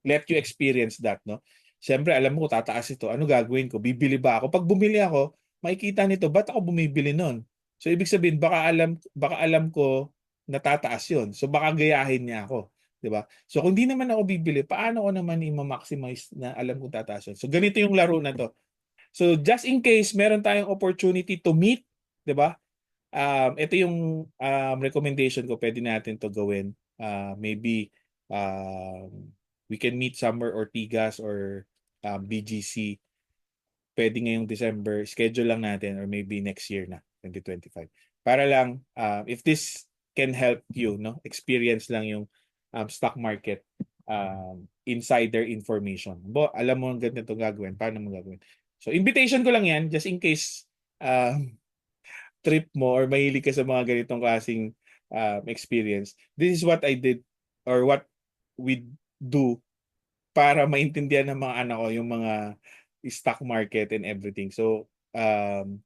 let you experience that, no? Siyempre, alam mo tataas ito. Ano gagawin ko? Bibili ba ako? Pag bumili ako, makikita nito, ba't ako bumibili nun? So, ibig sabihin, baka alam ko na tataas 'yon. So, baka gayahin niya ako. 'Di ba? So kung di naman ako bibili, paano ko naman i-maximize na alam kong tataas yun? So ganito yung laro na to. So just in case meron tayong opportunity to meet, 'di ba? Ito yung recommendation ko, pwede natin to gawin. Maybe we can meet somewhere Ortigas or BGC. Pwede ngayong December, schedule lang natin, or maybe next year na, 2025. Para lang if this can help you, no? Experience lang yung stock market insider information. Alam mo ang ganito gagawin, paano mo gagawin. So invitation ko lang yan just in case trip mo or mahilig ka sa mga ganitong klaseng experience. This is what I did or what we do para maintindihan ng mga anak ko yung mga stock market and everything. So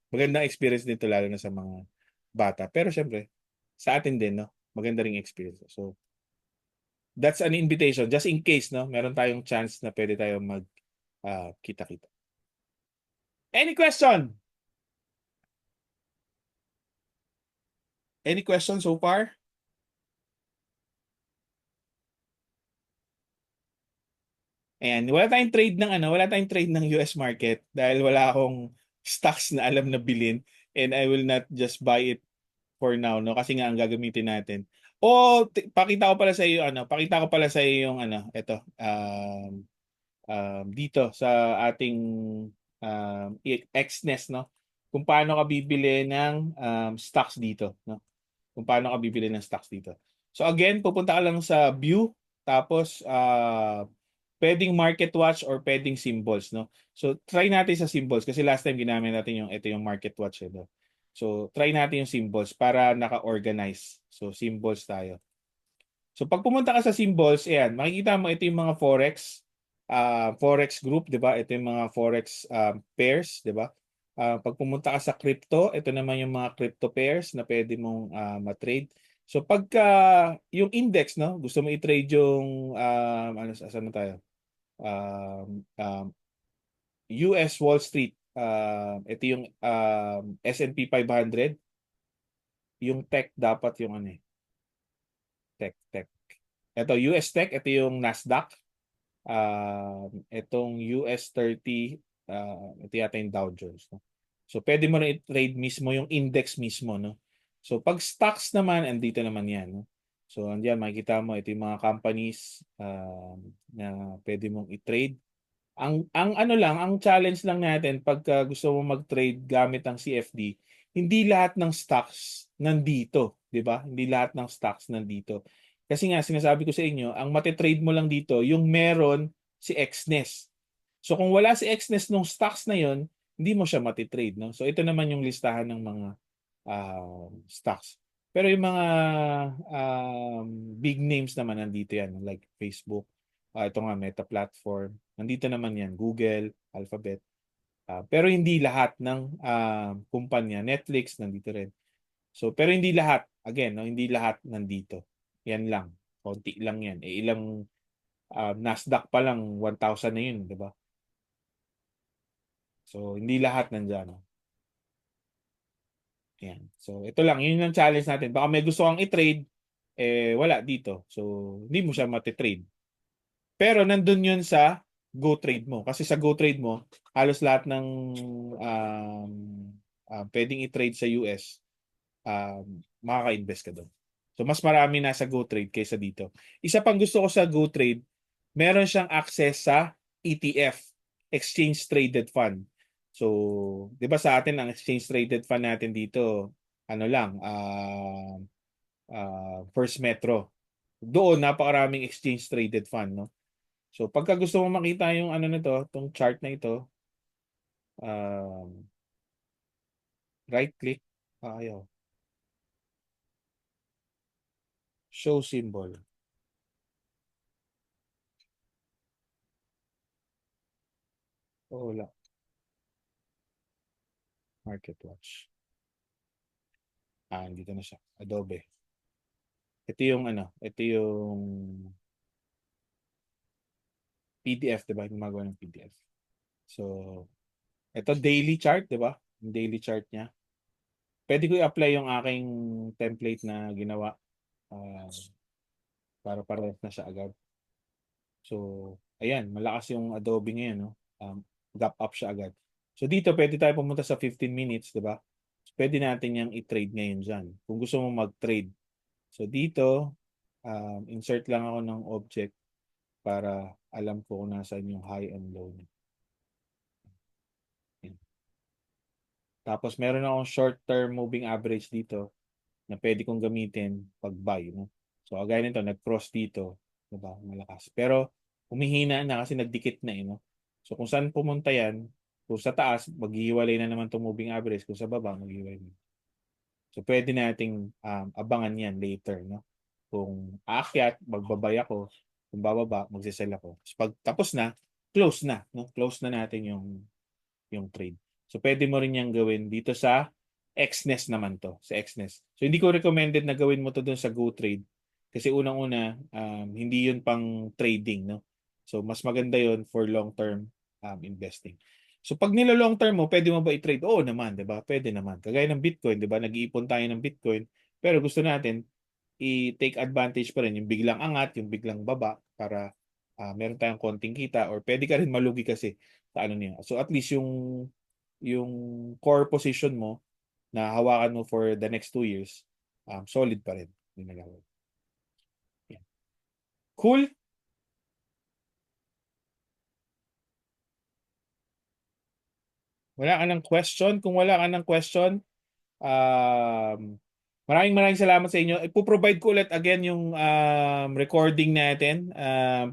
magandang experience nito lalo na sa mga bata. Pero syempre, sa atin din, no? Maganda ring experience. So that's an invitation just in case, no, meron tayong chance na pwede tayong mag kita-kita. Any question? Any question so far? And wala tayong trade ng US market dahil wala akong stocks na alam na bilhin, and I will not just buy it for now, no, kasi nga ang gagamitin natin. Pakita ko pala sa iyo yung ito dito sa ating Xnest, no, kung paano ka bibili ng stocks dito, no, kung paano ka bibili ng stocks dito. So again, pupunta ka lang sa view, tapos pwedeng market watch or pwedeng symbols, no. So try natin sa symbols kasi last time ginamit natin ito yung market watch, no. So, try natin yung symbols para naka-organize. So, symbols tayo. So, pag pumunta ka sa symbols, ayan, makikita mo ito yung mga forex group, 'di ba? Ito yung mga forex pairs, 'di ba? Pag pumunta ka sa crypto, ito naman yung mga crypto pairs na pwede mong ma-trade. So, pagka yung index, no, gusto mo i-trade yung saan na tayo? US Wall Street. Ito yung S&P 500. Yung tech dapat yung tech. Ito US tech, ito yung Nasdaq. Itong US 30, ito yata yung Dow Jones, no? So pwede mo na i-trade mismo yung index mismo, no? So pag stocks naman, andito naman yan, no? So andiyan makikita mo ito yung mga companies na pwede mong i-trade. Ang challenge lang natin pagka gusto mo mag-trade gamit ang CFD, hindi lahat ng stocks nandito, 'di ba? Hindi lahat ng stocks nandito. Kasi nga sinasabi ko sa inyo, ang mate-trade mo lang dito yung meron si Xnest. So kung wala si Xnest nung stocks na 'yon, hindi mo siya mate-trade, no? So ito naman yung listahan ng mga stocks. Pero yung mga big names naman nandito yan, like Facebook, ito nga Meta platform, nandito naman yan, Google, Alphabet. Pero hindi lahat ng kumpanya, Netflix nandito rin. So pero hindi lahat, again, no, hindi lahat nandito. Yan lang, konti lang yan. Ilang Nasdaq pa lang 1,000 na yun, di ba? So hindi lahat nandiyan. Yan. So, ito lang. Yun yung challenge natin. Baka may gusto kang i-trade, wala dito. So, hindi mo siya matitrade. Pero nandun yun sa GoTrade mo. Kasi sa GoTrade mo, halos lahat ng pwedeng i-trade sa US, makaka-invest ka doon. So, mas marami nasa GoTrade kaysa dito. Isa pang gusto ko sa GoTrade, meron siyang access sa ETF, Exchange Traded Fund. So, 'di ba sa atin ang exchange traded fund natin dito, ano lang, First Metro. Doon napakaraming exchange traded fund, no? So, pagka gusto mo makita yung ano nito, tong chart na ito, right click, ayaw. Show symbol. Wala. Market Watch. Dito na siya. Adobe. Ito yung ano, ito yung PDF, diba? Gumagawa ng PDF. So, ito daily chart, diba? Yung daily chart niya. Pwede ko i-apply yung aking template na ginawa para parehas na siya agad. So, ayan, malakas yung Adobe ngayon, no? Gap up siya agad. So, dito pwede tayo pumunta sa 15 minutes, diba? So, pwede natin yung i-trade ngayon dyan. Kung gusto mo mag-trade. So, dito, insert lang ako ng object para alam ko kung nasaan yung high and low niya. Tapos meron akong short-term moving average dito na pwede kong gamitin pag buy, no? So gaya nito, nag-cross dito, diba? Malakas. Pero humihina na kasi nagdikit na, no? So kung saan pumunta yan, kung sa taas, maghihiwalay na naman itong moving average. Kung sa baba, maghihiwalay na. So pwede nating abangan yan later, no? Kung aakyat, magbabay ako. Kung bababa, magsisell ako. So pag tapos na, close na, no? Close na natin yung trade. So pwede mo rin yang gawin dito sa XNES naman to, sa XNES. So hindi ko recommended na gawin mo to doon sa GoTrade kasi unang-una hindi yun pang trading, no. So mas maganda yun for long-term investing. So pag nilo-long term mo, pwede mo ba i-trade? Oo naman, 'di ba? Pwede naman. Kagaya ng Bitcoin, 'di ba? Nag-iipon tayo ng Bitcoin, pero gusto natin i-take advantage pa rin yung biglang angat, yung biglang baba para meron tayong konting kita or pwede ka rin malugi kasi sa ano niya. So at least yung core position mo na hawakan mo for the next 2 years, solid pa rin yung nagawin. Yan. Cool? Wala ka ng question? Kung wala ka ng question, maraming salamat sa inyo. Ipo-provide ko ulit again yung recording natin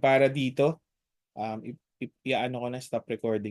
para dito. I-ano ko na stop recording.